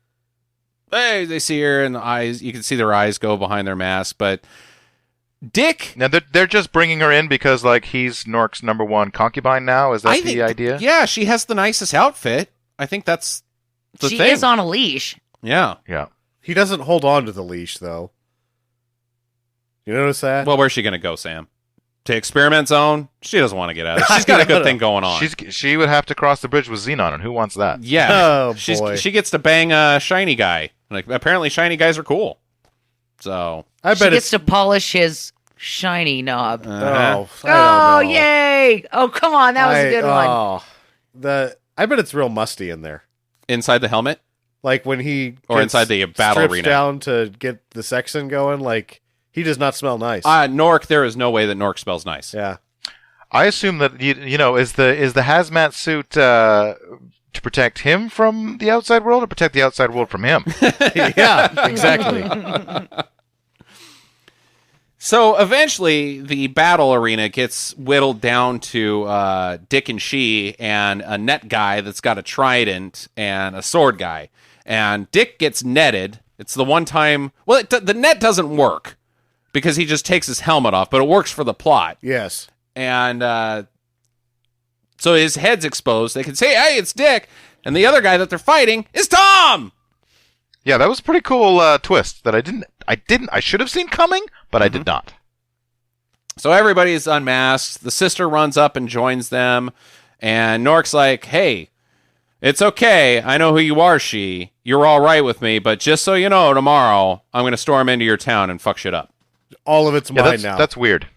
hey, they see her, and the eyes, you can see their eyes go behind their mask, but Dick...
Now they're just bringing her in because like he's Nork's number one concubine now. Is that the idea?
Yeah, she has the nicest outfit. I think that's the
She
thing.
is on a leash.
Yeah.
Yeah.
He doesn't hold on to the leash, though. You notice that?
Well, where's she going to go, Sam? To experiment zone? She doesn't want to get out of it. She's got a good thing going on.
She would have to cross the bridge with Xenon, and who wants that?
Yeah.
Oh, boy.
She gets to bang a shiny guy. Like, apparently shiny guys are cool. So...
I
She
bet
gets
it's.
to polish his shiny knob.
Uh-huh.
Oh, I don't know.
Yay! Oh, come on, that was a good one.
I bet it's real musty in there.
Inside the helmet?
Like when he
Or
gets
inside the battle
stripped
arena.
down to get the Sexton going, like he does not smell nice.
Nork, there is no way that Nork smells nice.
Yeah.
I assume that is the hazmat suit to protect him from the outside world, or protect the outside world from him?
Yeah, exactly.
So eventually, the battle arena gets whittled down to Dick and she and a net guy that's got a trident and a sword guy. And Dick gets netted. It's the one time... Well, the net doesn't work because he just takes his helmet off, but it works for the plot.
Yes.
And so his head's exposed. They can say, hey, it's Dick. And the other guy that they're fighting is Tom!
Yeah, that was a pretty cool twist that I should have seen coming, but I did not.
So everybody is unmasked. The sister runs up and joins them. And Nork's like, hey, it's okay. I know who you are, she. You're all right with me, but just so you know, tomorrow, I'm going to storm into your town and fuck shit up.
All of it's
Yeah,
mine now.
that's weird.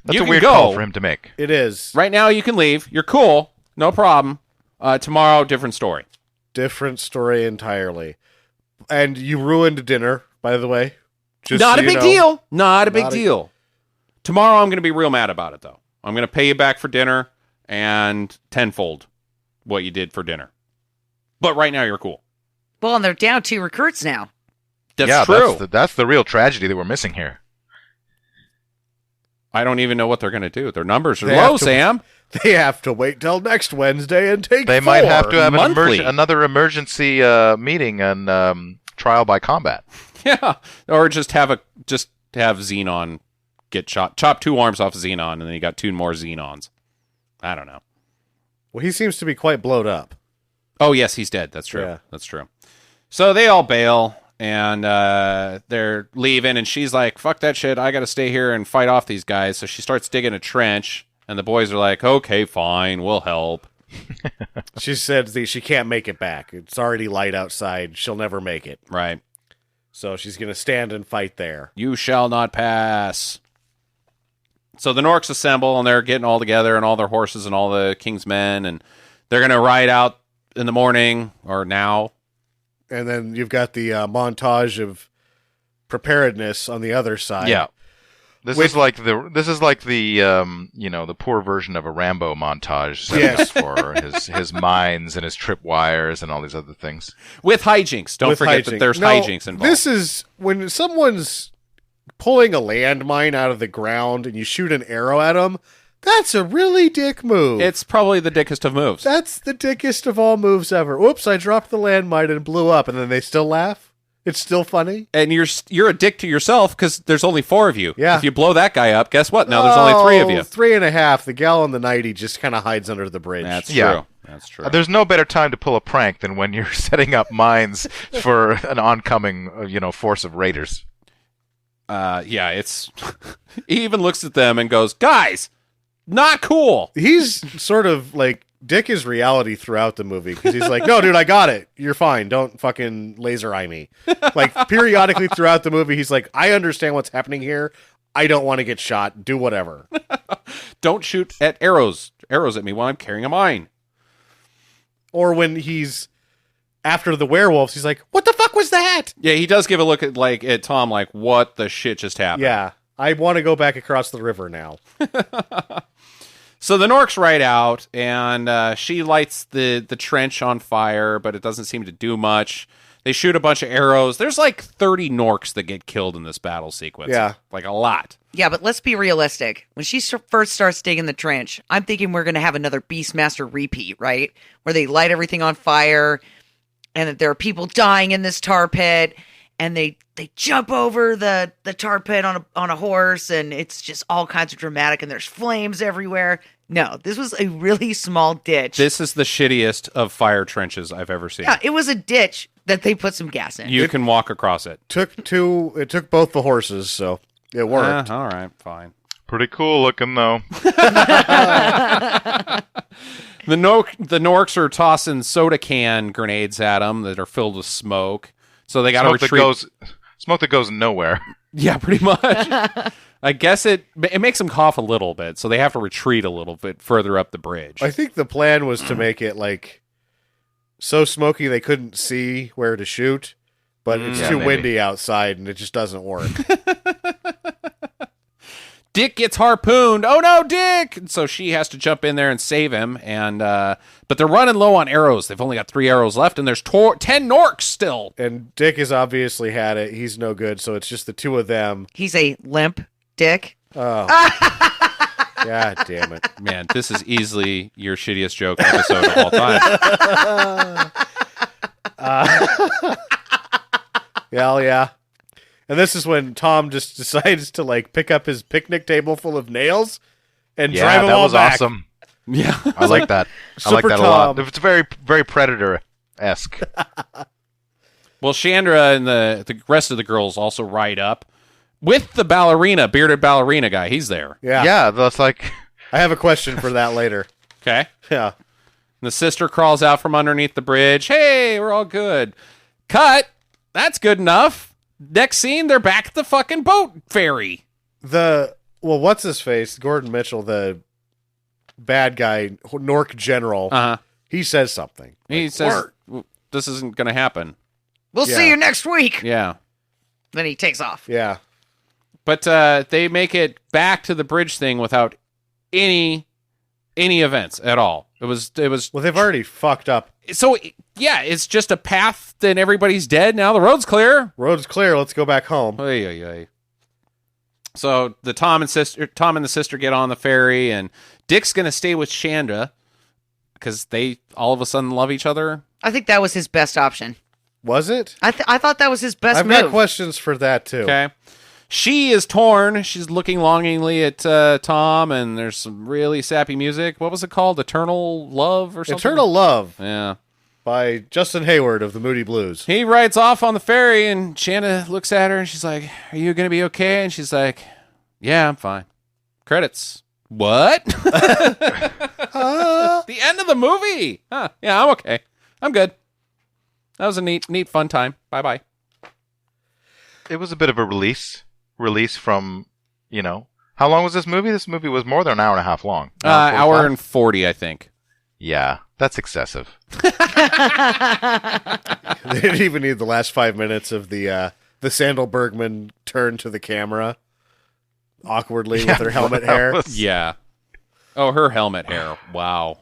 That's
You
a
can
weird
go.
call for him to make.
It is.
Right now, you can leave. You're cool. No problem. Tomorrow, different story.
Different story entirely. And you ruined dinner, by the way. Just
Not
so
a
you
big
know.
deal. Not a big
Not a-
deal. Tomorrow, I'm going to be real mad about it, though. I'm going to pay you back for dinner and tenfold what you did for dinner. But right now, you're cool.
Well, and they're down 2 recruits now.
That's true.
That's the real tragedy that we're missing here.
I don't even know what they're going to do. Their numbers are
They
low,
have to-
Sam.
They have to wait till next Wednesday and take
They
4.
might have to have
monthly.
another emergency meeting and trial by combat.
Yeah, or just have Xenon get chop 2 arms off Xenon, and then you got 2 more Xenons. I don't know.
Well, he seems to be quite blowed up.
Oh yes, he's dead. That's true.
Yeah.
That's true. So they all bail, and they're leaving, and she's like, "Fuck that shit! I got to stay here and fight off these guys." So she starts digging a trench, and the boys are like, "Okay, fine, we'll help."
She said she can't make it back. It's already light outside. She'll never make it.
Right?
So she's going to stand and fight there.
You shall not pass. So the Norks assemble, and they're getting all together, and all their horses and all the king's men, and they're going to ride out in the morning or now.
And then you've got the montage of preparedness on the other side.
Yeah. This is like the the poor version of a Rambo montage set
Yes.
for his mines and his tripwires and all these other things.
With hijinks. Don't
With
forget
hijinks.
that there's
No,
hijinks involved.
This is when someone's pulling a landmine out of the ground and you shoot an arrow at them. That's a really dick move.
It's probably the dickest of moves.
That's the dickest of all moves ever. Whoops, I dropped the landmine and blew up, and then they still laugh? It's still funny.
And you're a dick to yourself because there's only 4 of you.
Yeah.
If you blow that guy up, guess what? Now there's only 3 of you.
3.5. The gal in the nightie just kind of hides under the bridge.
That's
Yeah.
true. That's true.
There's no better time to pull a prank than when you're setting up mines for an oncoming, force of raiders.
Yeah, it's... He even looks at them and goes, guys, not cool.
He's sort of like... Dick is reality throughout the movie because he's like, no, dude, I got it. You're fine. Don't fucking laser eye me. Like, periodically throughout the movie, he's like, I understand what's happening here. I don't want to get shot. Do whatever.
Don't shoot at arrows at me while I'm carrying a mine.
Or when he's after the werewolves, he's like, what the fuck was that?
Yeah, he does give a look at Tom like, what the shit just happened?
Yeah, I want to go back across the river now.
So the Norks ride out, and she lights the trench on fire, but it doesn't seem to do much. They shoot a bunch of arrows. There's like 30 Norks that get killed in this battle sequence.
Yeah.
Like a lot.
Yeah, but let's be realistic. When she first starts digging the trench, I'm thinking we're going to have another Beastmaster repeat, right? Where they light everything on fire, and that there are people dying in this tar pit, and they jump over the tar pit on a horse, and it's just all kinds of dramatic, and there's flames everywhere. No, this was a really small ditch.
This is the shittiest of fire trenches I've ever seen.
Yeah, it was a ditch that they put some gas in.
You can walk across it.
It took both the horses, so it worked.
All right, fine.
Pretty cool looking, though.
The Norks are tossing soda can grenades at them that are filled with smoke. So they got to retreat.
Smoke that goes nowhere.
Yeah, pretty much. I guess it makes them cough a little bit, so they have to retreat a little bit further up the bridge.
I think the plan was to make it like so smoky they couldn't see where to shoot, but it's too windy outside and it just doesn't work.
Dick gets harpooned. Oh no, Dick! And so she has to jump in there and save him. And but they're running low on arrows. They've only got 3 arrows left, and there's 10 Norks still.
And Dick has obviously had it. He's no good, so it's just the 2 of them.
He's a limp Dick.
Oh. God damn it.
Man, this is easily your shittiest joke episode of all time.
Yeah. And this is when Tom just decides to like pick up his picnic table full of nails and drive them
that
all
was
back.
awesome.
Yeah.
I like that. I like
Super
that a lot.
Tom.
It's very, very Predator-esque.
Well, Chandra and the rest of the girls also ride up with the bearded ballerina guy. He's there.
Yeah.
That's like...
I have a question for that later.
Okay.
Yeah.
And the sister crawls out from underneath the bridge. Hey, we're all good. Cut. That's good enough. Next scene, they're back at the fucking boat ferry.
What's his face? Gordon Mitchell, the bad guy, Nork general.
Uh-huh.
He says something.
He says, this isn't going to happen.
We'll see you next week.
Yeah.
Then he takes off.
Yeah.
But they make it back to the bridge thing without any events at all. It was.
Well, they've already fucked up.
So yeah, it's just a path. Then everybody's dead. Now the road's clear.
Road's clear. Let's go back home.
Oy, oy, oy. So the Tom and the sister get on the ferry, and Dick's gonna stay with Chandra because they all of a sudden love each other.
I think that was his best option.
Was it?
I thought that was his best
I've
move.
got questions for that too.
Okay. She is torn. She's looking longingly at Tom, and there's some really sappy music. What was it called? Eternal Love or something?
Eternal Love
Yeah.
by Justin Hayward of the Moody Blues.
He rides off on the ferry, and Shanna looks at her, and she's like, "Are you going to be okay?" And she's like, "Yeah, I'm fine." Credits. What? The end of the movie. Huh. Yeah, I'm okay. I'm good. That was a neat, fun time. Bye-bye.
It was a bit of a release from, how long was this movie? This movie was more than an hour and a half long.
Hour and 40, I think.
Yeah, that's excessive.
They didn't even need the last 5 minutes of the Sandahl Bergman turn to the camera awkwardly with her helmet hair.
Yeah. Oh, her helmet hair. Wow,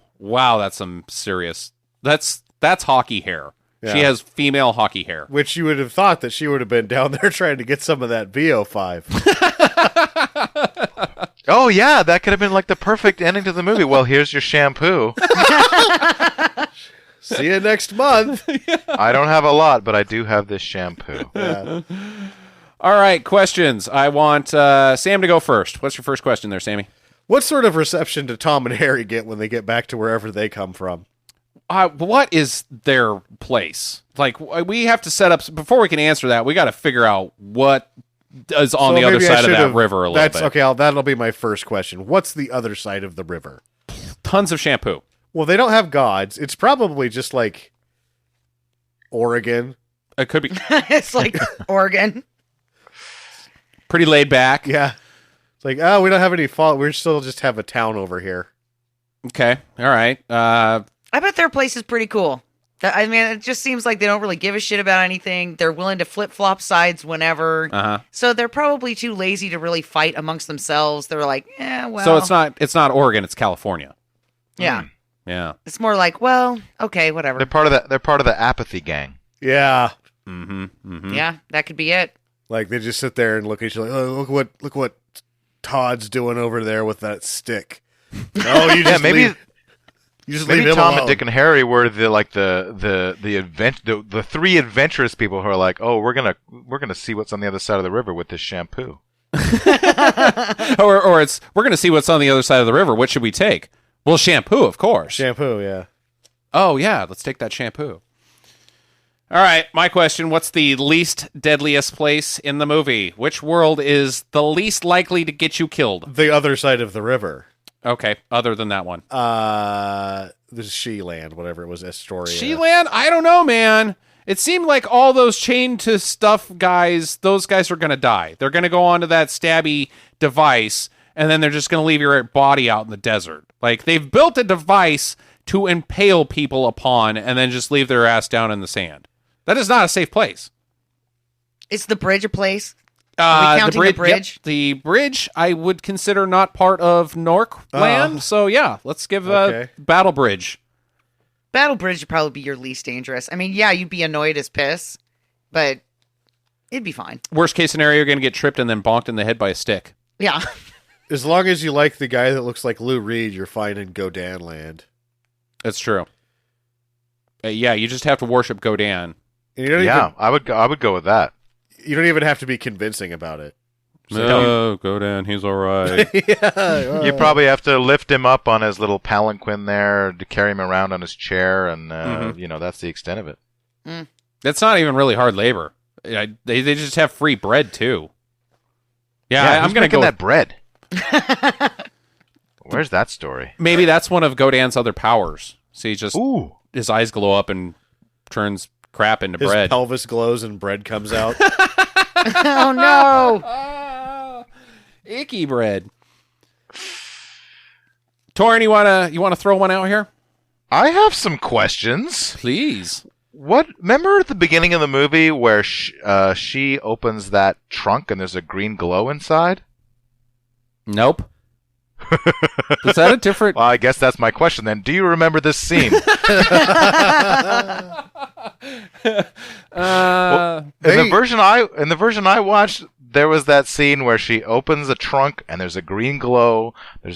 that's some serious... That's hockey hair.
Yeah.
She has female hockey hair.
Which you would have thought that she would have been down there trying to get some of that VO5.
Oh, yeah, that could have been like the perfect ending to the movie. Well, here's your shampoo.
See you next month.
I don't have a lot, but I do have this shampoo.
Yeah.
All right, questions. I want Sam to go first. What's your first question there, Sammy?
What sort of reception do Tom and Harry get when they get back to wherever they come from?
What is their place? Like, we have to set up, before we can answer that, we got to figure out what is on the other
maybe I
side of that
should've-
river a little bit.
Okay, that'll be my first question. What's the other side of the river?
Tons of shampoo.
Well, they don't have gods. It's probably just like Oregon.
It could be
It's like Oregon.
pretty laid back.
Yeah. It's like, oh, we don't have any fault. We still just have a town over here.
Okay, all right.
I bet their place is pretty cool. I mean, it just seems like they don't really give a shit about anything. They're willing to flip-flop sides whenever.
Uh-huh.
So they're probably too lazy to really fight amongst themselves. They're like, well.
So it's not Oregon, it's California.
Yeah.
Yeah.
It's more like, well, okay, whatever.
They're part of the apathy gang.
Yeah.
Yeah, that could be it.
Like they just sit there and look at each other. Like, oh, look what Todd's doing over there with that stick. No, you just
maybe
leave, you just leave
maybe
him
Tom
alone.
and Dick and Harry were the three adventurous people who are like, oh, we're gonna see what's on the other side of the river with this shampoo.
or it's we're going to see what's on the other side of the river. What should we take? Well, shampoo, of course.
Shampoo, yeah.
Oh, yeah, let's take that shampoo. All right, my question, what's the least deadliest place in the movie? Which world is the least likely to get you killed?
The other side of the river.
Okay, other than that one.
This is She-Land, whatever it was, Astoria.
She-Land? I don't know, man. It seemed like all those chained to stuff guys, those guys are going to die. They're going to go onto that stabby device, and then they're just going to leave your body out in the desert. Like, they've built a device to impale people upon and then just leave their ass down in the sand. That is not a safe place.
Is the bridge a place? Are we counting the bridge?
Yep, the bridge I would consider not part of Nork land. So, yeah, let's give
Okay.
Battle Bridge.
Battle Bridge would probably be your least dangerous. I mean, yeah, you'd be annoyed as piss, but it'd be fine.
Worst case scenario, you're going to get tripped and then bonked in the head by a stick.
Yeah.
As long as you like the guy that looks like Lou Reed, you're fine in Godan land.
That's true. Yeah, you just have to worship Godan.
And you don't
Yeah, I would go with that.
you don't even have to be convincing about it.
No, Godan, he's all right.
Yeah.
You probably have to lift him up on his little palanquin there to carry him around on his chair, and that's the extent of it.
That's not even really hard labor. They just have free bread too. Yeah, I'm going to go.
that bread. Where's that story?
Maybe that's one of Godan's other powers. See, just
Ooh,
his eyes glow up and turns crap into
His
bread.
pelvis glows and bread comes out.
Oh, no.
Icky bread. Toren, you wanna throw one out here?
I have some questions.
Please.
Remember at the beginning of the movie where she opens that trunk and there's a green glow inside?
Nope. Is that a different?
Well, I guess that's my question then. Do you remember this scene? In the version I watched, there was that scene where she opens the trunk and there's a green glow. I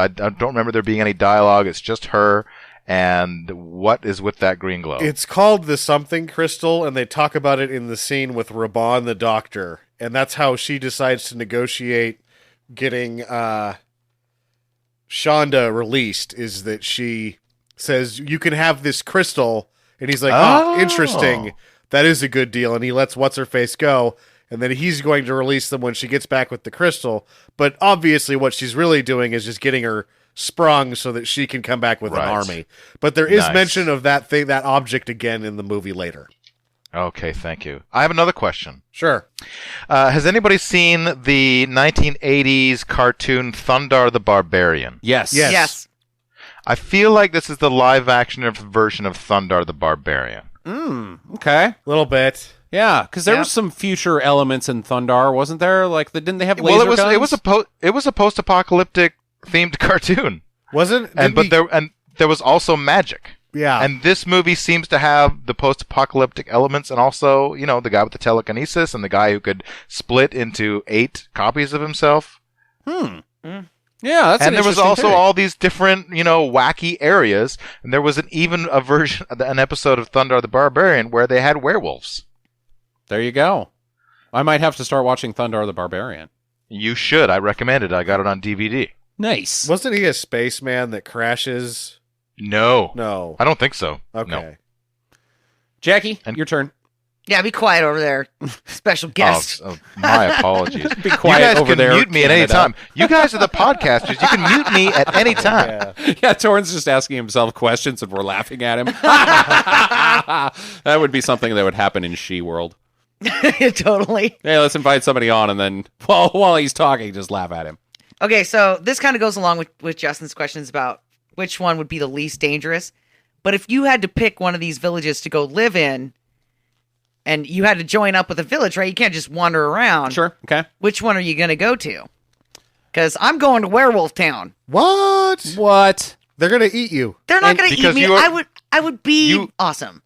don't remember there being any dialogue. It's just her. And what is with that green glow?
It's called the something crystal, and they talk about it in the scene with Raban the doctor. And that's how she decides to negotiate getting Shonda released, is that she says, you can have this crystal. And he's like, oh, interesting. That is a good deal. And he lets What's-Her-Face go. And then he's going to release them when she gets back with the crystal. But obviously what she's really doing is just getting her sprung so that she can come back with an army. But there is mention of that object again in the movie later.
Okay, thank you. I have another question.
Sure.
Has anybody seen the 1980s cartoon Thundar the Barbarian?
Yes.
Yes.
I feel like this is the live-action version of Thundar the Barbarian.
Okay.
A little bit.
Yeah, because there
Yeah.
was some future elements in Thundar, wasn't there? Like, didn't they have laser
Well,
guns?
it was a post-apocalyptic themed cartoon,
Wasn't?
there was also magic.
Yeah.
And this movie seems to have the post-apocalyptic elements, and also, the guy with the telekinesis and the guy who could split into 8 copies of himself.
Yeah,
Yeah, that's
And
an
there was
interesting
also
theory.
all these different, wacky areas. And there was an episode of Thundar the Barbarian where they had werewolves.
There you go. I might have to start watching Thundar the Barbarian.
You should. I recommend it. I got it on DVD.
Nice.
Wasn't he a spaceman that crashes?
No.
No.
I don't think so.
Okay.
No.
Jackie,
And-
your turn.
Yeah, be quiet over there. Special guest.
My apologies.
Be quiet
you guys
over
can
there,
mute me at any
Canada.
time. You guys are the podcasters. You can mute me at any time.
Yeah.
Yeah, Toren's just asking himself questions and we're laughing at him. That would be something that would happen in She World.
Totally.
Hey, let's invite somebody on and then while he's talking, just laugh at him.
Okay, so this kind of goes along with Justin's questions about which one would be the least dangerous. But if you had to pick one of these villages to go live in, and you had to join up with a village, right? You can't just wander around.
Sure. Okay.
Which one are you going to go to? Because I'm going to Werewolf Town.
What?
What?
They're gonna eat you.
They're not
And
going to eat
because
me.
you are-
I would be
you-
awesome.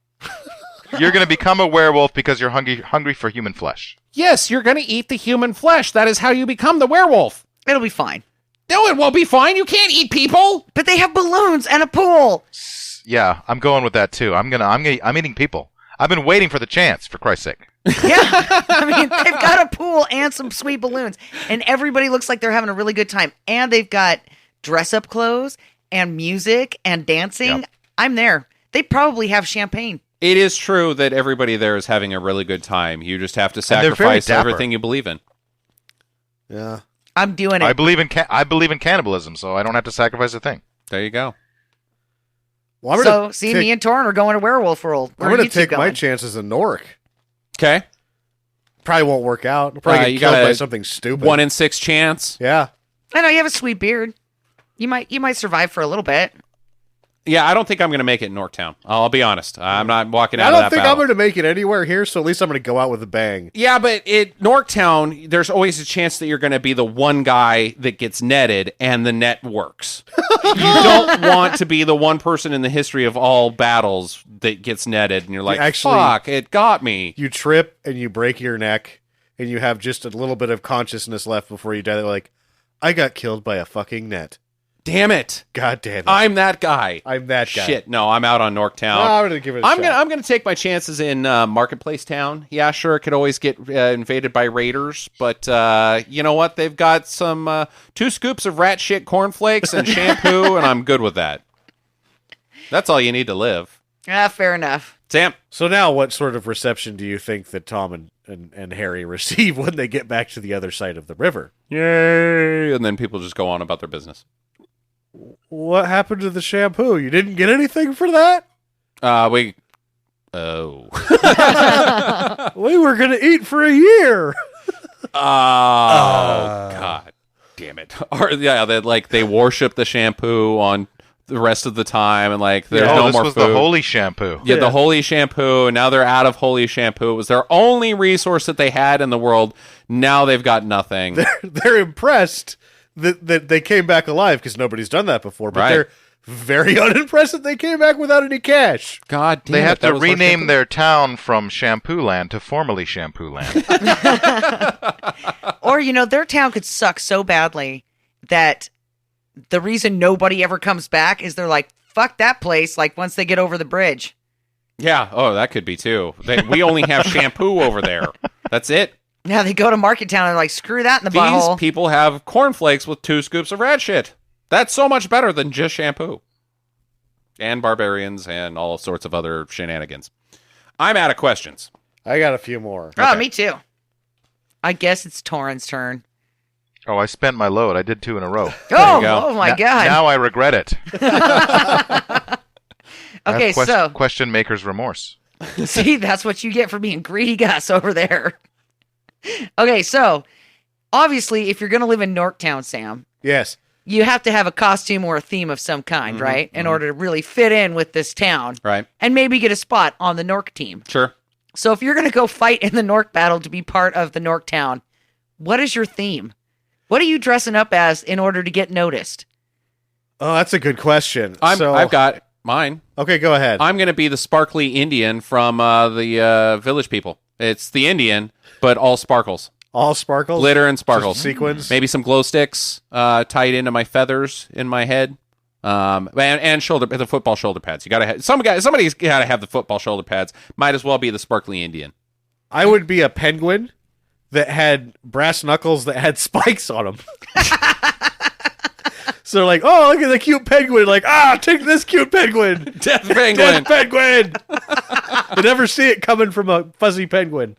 You're going to become a werewolf because you're hungry for human flesh.
Yes, you're going to eat the human flesh. That is how you become the werewolf.
It'll be fine.
No, it won't be fine. You can't eat people.
But they have balloons and a pool.
Yeah, I'm going with that too. I'm eating people. I've been waiting for the chance, for Christ's sake.
Yeah. I mean, they've got a pool and some sweet balloons. And everybody looks like they're having a really good time. And they've got dress-up clothes and music and dancing.
Yep.
I'm there. They probably have champagne.
It is true that everybody there is having a really good time. You just have to
they're very
sacrifice
dapper.
everything you believe in.
Yeah.
I'm doing
I
it.
believe in cannibalism, so I don't have to sacrifice a thing.
There you go.
Well,
So, see, me and Toren are going to Werewolf World.
I'm gonna take my chances in Nork.
Okay.
Probably won't work out. I'll probably
You
get killed
got
by
a
something stupid.
1 in 6 chance.
Yeah.
I know you have a sweet beard. You might survive for a little bit.
Yeah, I don't think I'm going to make it in Norktown. I'll be honest. I'm not walking
I
out of
don't
that
think
battle.
I'm going to make it anywhere here, so at least I'm going to go out with a bang.
Yeah, but at Norktown, there's always a chance that you're going to be the one guy that gets netted and the net works. You don't want to be the one person in the history of all battles that gets netted and you're like, fuck, it got me.
You trip and you break your neck and you have just a little bit of consciousness left before you die. They're like, I got killed by a fucking net.
Damn it.
God damn it.
I'm that guy.
I'm that guy.
Shit, no, I'm out on Norktown.
No, I'm going to give it a shot.
I'm gonna take my chances in Marketplace Town. Yeah, sure, it could always get invaded by raiders, but you know what? They've got some 2 scoops of rat shit cornflakes and shampoo, and I'm good with that. That's all you need to live.
Ah, fair enough.
Sam.
So now what sort of reception do you think that Tom and Harry receive when they get back to the other side of the river?
Yay! And then people just go on about their business.
What happened to the shampoo? You didn't get anything for that?
We
We were going to eat for a year.
God damn it. Or, yeah, they worship the shampoo on the rest of the time, and like there's no
this
more
was
food.
the holy shampoo.
Yeah, the holy shampoo, and now they're out of holy shampoo. It was their only resource that they had in the world. Now they've got nothing.
They're impressed that they came back alive because nobody's done that before, but
Right.
they're very unimpressed that they came back without any cash.
God damn
They
it,
have
that
to
was horse
rename
shampoo?
their town from Shampoo Land to formerly Shampoo Land.
Or, their town could suck so badly that the reason nobody ever comes back is they're like, fuck that place, like once they get over the bridge.
Yeah, oh, that could be too. We only have shampoo over there. That's it.
Now they go to Market Town and they're like, screw that in the
These
butthole.
people have cornflakes with 2 scoops of rat shit. That's so much better than just shampoo. And barbarians and all sorts of other shenanigans. I'm out of questions.
I got a few more.
Oh,
Okay.
me too. I guess it's Toren's turn.
Oh, I spent my load. I did 2 in a row.
Oh,
go.
oh my God.
Now I regret it. I
Okay,
have
so
question maker's remorse.
see, that's what you get for being greedy Gus over there. Okay, so obviously, if you're going to live in Norktown, Sam,
Yes.
you have to have a costume or a theme of some kind, right? In order to really fit in with this town.
Right.
And maybe get a spot on the Nork team.
Sure.
So if you're going to go fight in the Nork battle to be part of the Nork town, what is your theme? What are you dressing up as in order to get noticed?
Oh, that's a good question.
I've got mine.
Okay, go ahead.
I'm going to be the sparkly Indian from the Village People. It's the Indian, but all sparkles.
All sparkles?
glitter and sparkles.
Just sequins?
Maybe some glow sticks tied into my feathers in my head. And the football shoulder pads. You gotta have somebody's gotta have the football shoulder pads. Might as well be the sparkly Indian.
I would be a penguin that had brass knuckles that had spikes on them. So they're like, oh, look at the cute penguin. Like, take this cute penguin.
Death penguin.
Death penguin. You never see it coming from a fuzzy penguin.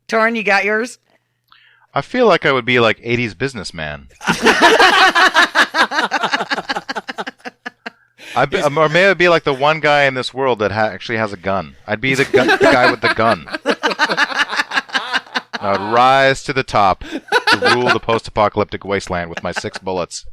Toren, you got yours?
I feel like I would be like 80s businessman. Or maybe I'd be like the one guy in this world that actually has a gun. I'd be the guy with the gun. I would rise to the top to rule the post-apocalyptic wasteland with my 6 bullets.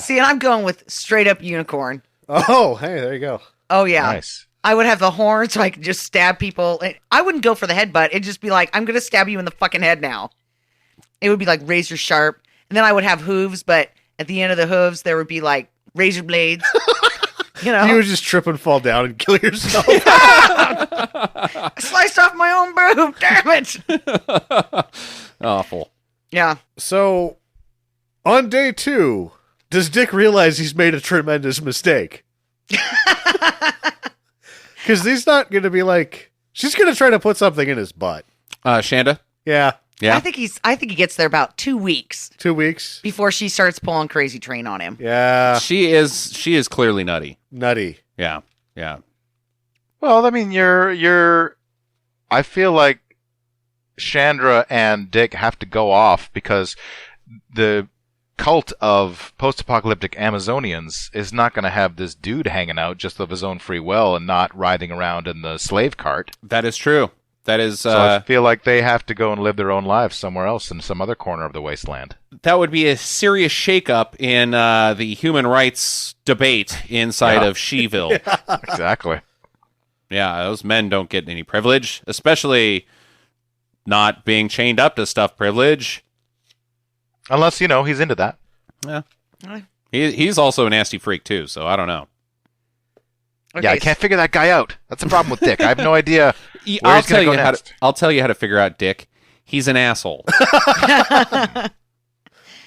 See, and I'm going with straight up unicorn.
Oh, hey, there you go.
Oh, yeah.
Nice.
I would have the horn so I could just stab people. I wouldn't go for the headbutt. It'd just be like, I'm going to stab you in the fucking head now. It would be like razor sharp. And then I would have hooves, but at the end of the hooves, there would be like razor blades. You know?
You would just trip and fall down and kill yourself.
I sliced off my own boob. Damn it.
Awful.
Yeah.
So, on day 2, does Dick realize he's made a tremendous mistake? Because he's not going to be like... She's going to try to put something in his butt.
Shanda?
Yeah.
Yeah.
I think he gets there about 2 weeks
2 weeks.
before she starts pulling crazy train on him.
Yeah.
She is clearly nutty.
Nutty.
Yeah. Yeah.
Well, I mean, I feel like Chandra and Dick have to go off because the cult of post-apocalyptic Amazonians is not going to have this dude hanging out just of his own free will and not riding around in the slave cart.
That is true. That is.
So I feel like they have to go and live their own lives somewhere else in some other corner of the wasteland.
That would be a serious shakeup in the human rights debate inside of Sheville.
Exactly.
Yeah, those men don't get any privilege, especially not being chained up to stuff privilege.
Unless, he's into that.
Yeah. He's also a nasty freak, too, so I don't know.
Okay,
Yeah, I can't figure that guy out. That's the problem with Dick. I have no idea where
I'll
he's going to go
tell
next.
I'll tell you how to figure out Dick. He's an asshole.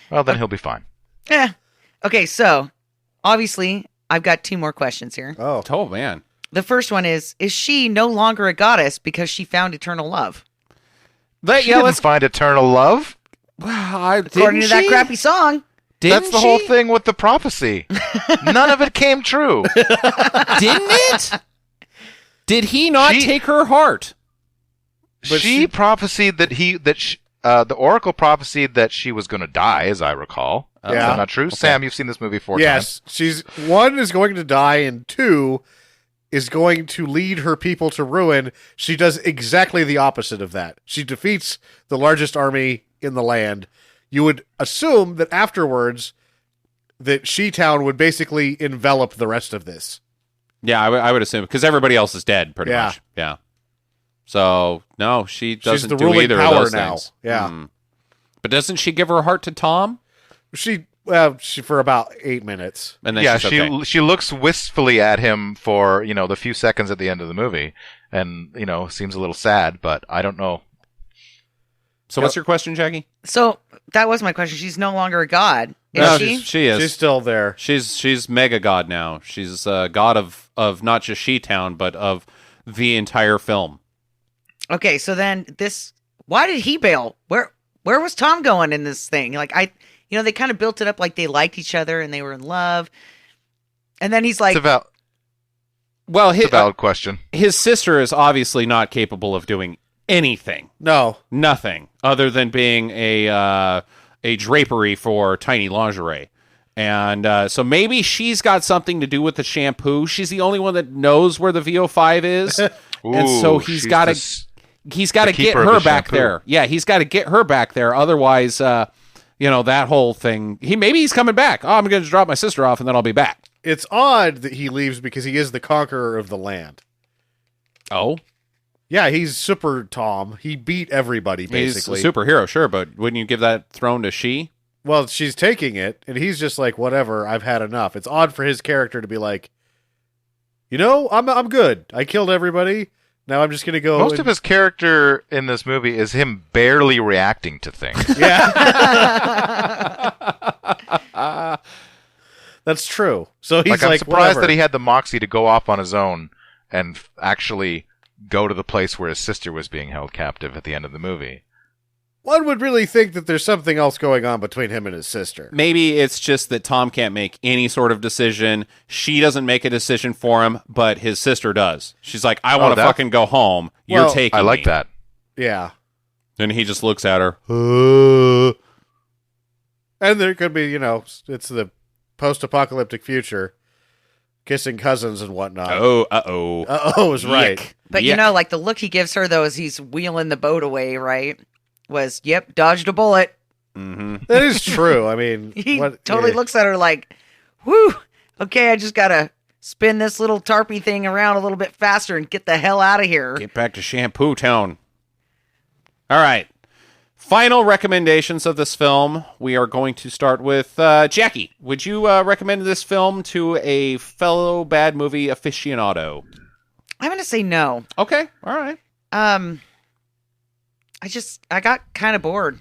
Well, then he'll be fine.
Yeah. Okay, so obviously I've got 2 more questions here.
Oh.
Oh, man.
The first one is she no longer a goddess because she found eternal love?
She didn't find eternal love.
According to that crappy song.
That's the whole thing with the prophecy. None of it came true.
Didn't it? Did he not take her heart?
But she prophesied that the oracle prophesied that she was going to die, as I recall.
Yeah.
Is that not true? Sam, you've seen this movie 4
Yes.
times.
She's 1 is going to die, and 2 is going to lead her people to ruin. She does exactly the opposite of that. She defeats the largest army in the land. You would assume that afterwards that She-Town would basically envelop the rest of this.
Yeah, I would assume, because everybody else is dead, pretty
Yeah.
much. Yeah. So, no, she doesn't
the
do
ruling
either of
power
those
now.
things.
Yeah.
But doesn't she give her heart to Tom?
She for about 8 minutes.
And then
Yeah,
she's okay.
she looks wistfully at him for, the few seconds at the end of the movie. And, seems a little sad, but I don't know.
So what's your question, Jackie?
So that was my question. She's no longer a god. Is
No,
she?
she is.
She's still there.
She's mega god now. She's god of not just She-Town, but of the entire film.
Okay, so then why did he bail? Where was Tom going in this thing? Like they kind of built it up like they liked each other and they were in love. And then he's like,
It's a valid question.
His sister is obviously not capable of doing anything.
No.
Nothing other than being a drapery for tiny lingerie. And so maybe she's got something to do with the shampoo. She's the only one that knows where the VO5 is. And so he's got to get her back there. Yeah, he's got to get her back there. Otherwise, that whole thing. Maybe he's coming back. Oh, I'm going to drop my sister off and then I'll be back.
It's odd that he leaves because he is the conqueror of the land.
Oh?
Yeah, he's Super Tom. He beat everybody, basically.
He's a superhero, sure, but wouldn't you give that throne to She?
Well, she's taking it, and he's just like, whatever, I've had enough. It's odd for his character to be like, I'm good. I killed everybody. Now I'm just going to go.
Most of his character in this movie is him barely reacting to things.
Yeah. That's true. So he's
I'm surprised
whatever.
that he had the moxie to go off on his own and actually go to the place where his sister was being held captive at the end of the movie.
One would really think that there's something else going on between him and his sister.
Maybe it's just that Tom can't make any sort of decision. She doesn't make a decision for him, but his sister does. She's like, I want to fucking go home. You're
Well,
taking
I like
me.
that.
Yeah.
And he just looks at her.
And there could be, it's the post-apocalyptic future, kissing cousins and whatnot.
Oh, uh-oh.
Uh-oh is right.
Yuck.
But
Yuck.
like the look he gives her though as he's wheeling the boat away, right? Was, yep, dodged a bullet.
Mm-hmm.
That is true. I mean,
He totally looks at her like, whew, okay, I just gotta spin this little tarpy thing around a little bit faster and get the hell out of here.
Get back to Shampoo Town. All right. Final recommendations of this film. We are going to start with Jackie. Would you recommend this film to a fellow bad movie aficionado?
I'm gonna say no.
Okay. All right.
I got kind of bored.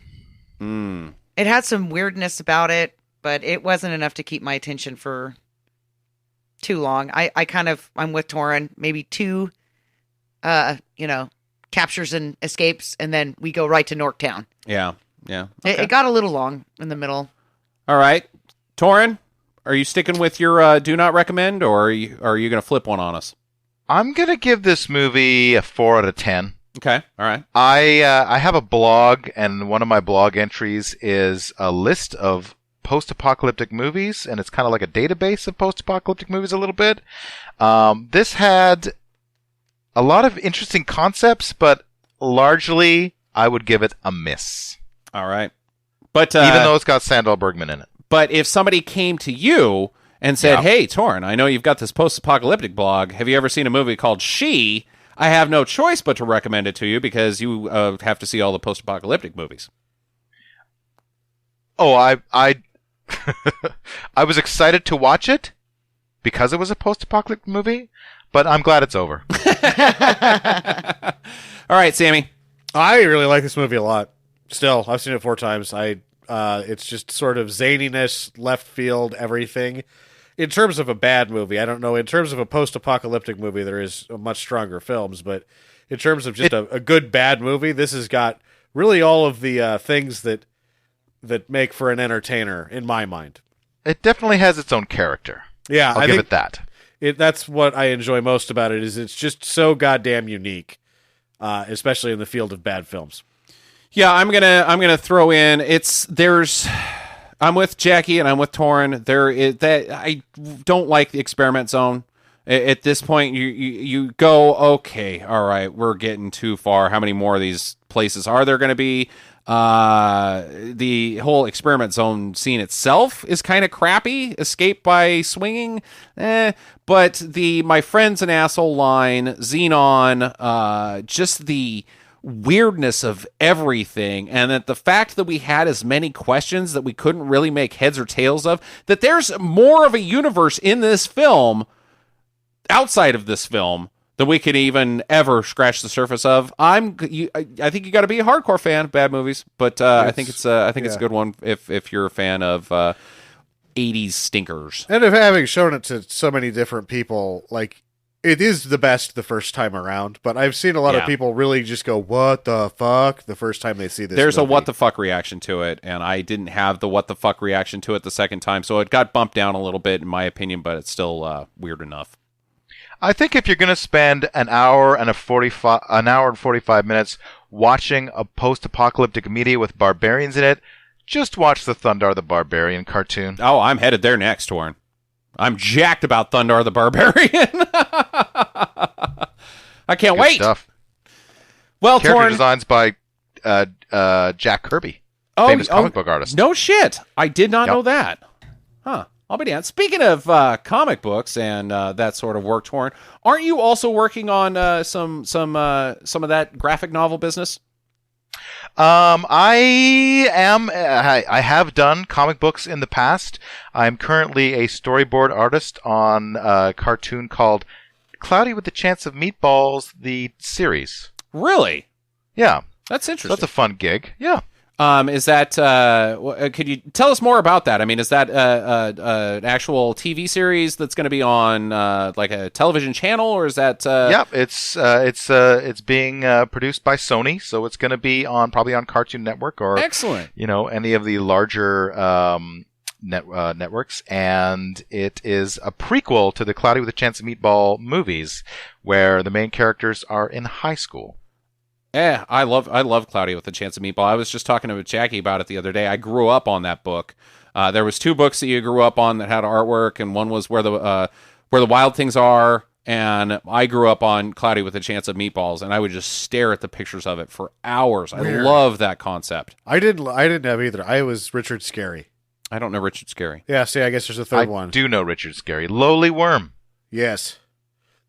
Mm.
It had some weirdness about it, but it wasn't enough to keep my attention for too long. I'm with Toren, maybe two, captures and escapes, and then we go right to Norktown.
Yeah. Yeah. Okay.
It got a little long in the middle.
All right. Toren, are you sticking with your do not recommend, or are you going to flip one on us?
I'm going to give this movie a 4 out of 10.
Okay. All right.
I have a blog, and one of my blog entries is a list of post-apocalyptic movies, and it's kind of like a database of post-apocalyptic movies a little bit. This had a lot of interesting concepts, but largely I would give it a miss.
All right. But
even though it's got Sandahl Bergman in it.
But if somebody came to you and said, hey, Toren, I know you've got this post-apocalyptic blog. Have you ever seen a movie called She? I have no choice but to recommend it to you because you have to see all the post-apocalyptic movies.
Oh, I I was excited to watch it because it was a post-apocalyptic movie, but I'm glad it's over.
All right, Sammy.
I really like this movie a lot. Still, I've seen it 4 times. It's just sort of zaniness, left field, everything. In terms of a bad movie, I don't know. In terms of a post-apocalyptic movie, there is much stronger films. But in terms of just a good bad movie, this has got really all of the things that make for an entertainer, in my mind.
It definitely has its own character.
Yeah,
I'll give it that.
That's what I enjoy most about it. Is it's just so goddamn unique, especially in the field of bad films.
Yeah, I'm gonna throw in. I'm with Jackie and I'm with Toren. I don't like the experiment zone. At this point, you go, okay, all right, we're getting too far. How many more of these places are there going to be? The whole experiment zone scene itself is kind of crappy. Escape by swinging, but the my friend's an asshole line, Xenon, just the weirdness of everything, and that the fact that we had as many questions that we couldn't really make heads or tails of, that there's more of a universe in this film outside of this film than we could even ever scratch the surface of. I think you got to be a hardcore fan of bad movies, but I think it's a good one if you're a fan of 80s stinkers.
And of having shown it to so many different people, like, it is the best the first time around, but I've seen a lot of people really just go, what the fuck, the first time they see this
There's
movie.
a what the fuck reaction to it, and I didn't have the what the fuck reaction to it the second time, so it got bumped down a little bit, in my opinion, but it's still weird enough.
I think if you're going to spend an hour and 45 minutes watching a post-apocalyptic media with barbarians in it, just watch the Thundar the Barbarian cartoon.
Oh, I'm headed there next, Toren. I'm jacked about Thundar the Barbarian. I can't wait.
Stuff.
Well,
Character
Toren,
designs by Jack Kirby, famous comic book artist.
No shit. I did not know that. Huh. I'll be damned. Speaking of comic books and that sort of work, Toren, aren't you also working on some of that graphic novel business?
I am. I have done comic books in the past. I'm currently a storyboard artist on a cartoon called Cloudy with a Chance of Meatballs, the series.
Really?
Yeah.
That's
So
interesting.
that's a fun gig. Yeah.
Is that, could you tell us more about that? I mean, is that an actual TV series that's going to be on like a television channel, or is that?
Yeah, it's being produced by Sony, so it's going to be probably on Cartoon Network or
Excellent.
any of the larger networks, and it is a prequel to the Cloudy with a Chance of Meatball movies, where the main characters are in high school.
Yeah, I love Cloudy with a Chance of Meatball. I was just talking to Jackie about it the other day. I grew up on that book. There was 2 books that you grew up on that had artwork, and one was Where the Wild Things Are, and I grew up on Cloudy with a Chance of Meatballs, and I would just stare at the pictures of it for hours.
Weird.
I love that concept.
I didn't have either. I was Richard Scarry.
I don't know Richard Scarry.
Yeah, see, I guess there's a third one.
I do know Richard Scarry. Lowly Worm.
Yes.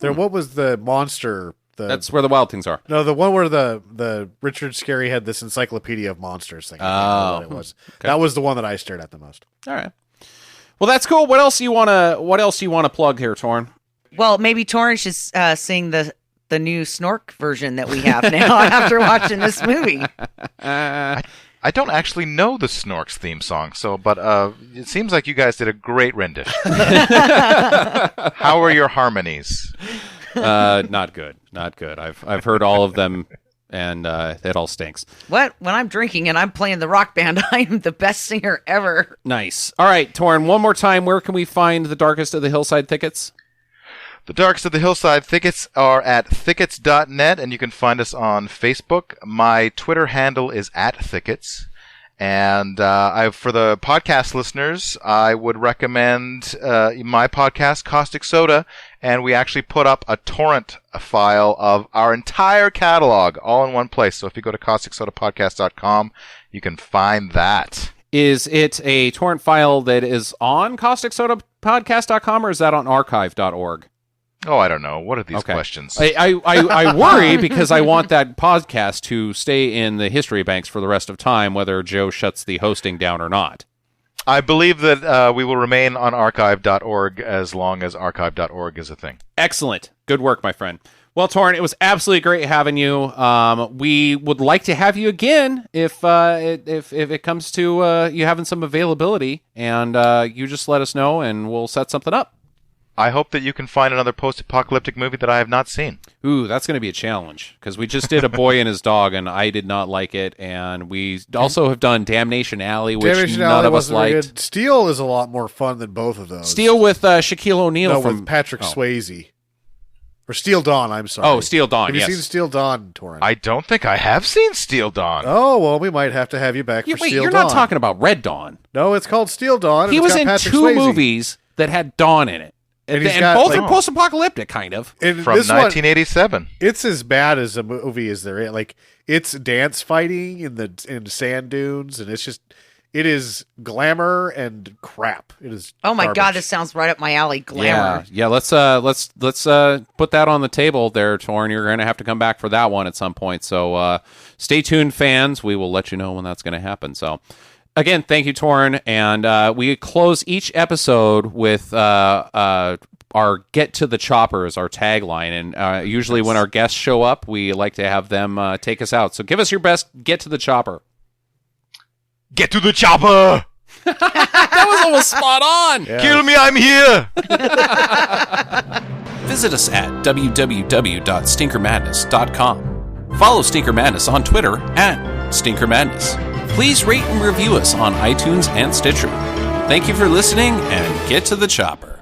What was the monster?
That's Where the Wild Things Are.
No, the one where the Richard Scarry had this encyclopedia of monsters thing. I can't remember what it was.
Okay.
That was the one that I stared at the most.
All right. Well, that's cool. What else do you want to plug here, Toren?
Well, maybe Toren should sing the new Snork version that we have now after watching this movie.
I don't actually know the Snorks theme song, but it seems like you guys did a great rendition. How are your harmonies?
Not good. I've heard all of them, and it all stinks.
What? When I'm drinking and I'm playing the rock band, I am the best singer ever.
Nice. All right, Toren, one more time, where can we find the Darkest of the Hillside Thickets?
The Darkest of the Hillside Thickets are at thickets.net, and you can find us on Facebook. My Twitter handle is @thickets. And for the podcast listeners, I would recommend my podcast, Caustic Soda, and we actually put up a torrent file of our entire catalog all in one place. So if you go to causticsodapodcast.com, you can find that.
Is it a torrent file that is on causticsodapodcast.com, or is that on archive.org?
Oh, I don't know. What are these questions?
I worry because I want that podcast to stay in the history banks for the rest of time, whether Joe shuts the hosting down or not.
I believe that we will remain on archive.org as long as archive.org is a thing.
Excellent. Good work, my friend. Well, Toren, it was absolutely great having you. We would like to have you again if it comes to you having some availability, and you just let us know, and we'll set something up.
I hope that you can find another post-apocalyptic movie that I have not seen.
Ooh, that's going to be a challenge, because we just did A Boy and His Dog, and I did not like it, and we also have done Damnation Alley, which none of us liked.
Steel is a lot more fun than both of those.
Steel with Shaquille O'Neal
with Patrick Swayze. Or Steel Dawn, I'm sorry.
Oh, Steel Dawn,
Have you seen Steel Dawn, Toren?
I don't think I have seen Steel Dawn.
Oh, well, we might have to have you back for Steel Dawn.
You're not talking about Red Dawn.
No, it's called Steel Dawn.
He was in
Patrick
2
Swayze.
movies that had Dawn in it. And both are post-apocalyptic, kind of.
And
from 1987.
It's as bad as a movie as there is. Like, it's dance fighting in sand dunes, and it is glamour and crap. It is.
Oh my
garbage.
God, this sounds right up my alley. Glamour.
Yeah. Let's put that on the table there, Toren. You're going to have to come back for that one at some point. So stay tuned, fans. We will let you know when that's going to happen. So. Again, thank you, Toren, and we close each episode with our "Get to the Chopper" as our tagline, and usually when our guests show up, we like to have them take us out. So give us your best "Get to the Chopper."
Get to the chopper!
That was almost spot on!
Yeah.
Kill me, I'm here!
Visit us at www.stinkermadness.com. Follow Stinker Madness on Twitter @StinkerMadness. Please rate and review us on iTunes and Stitcher. Thank you for listening, and get to the chopper.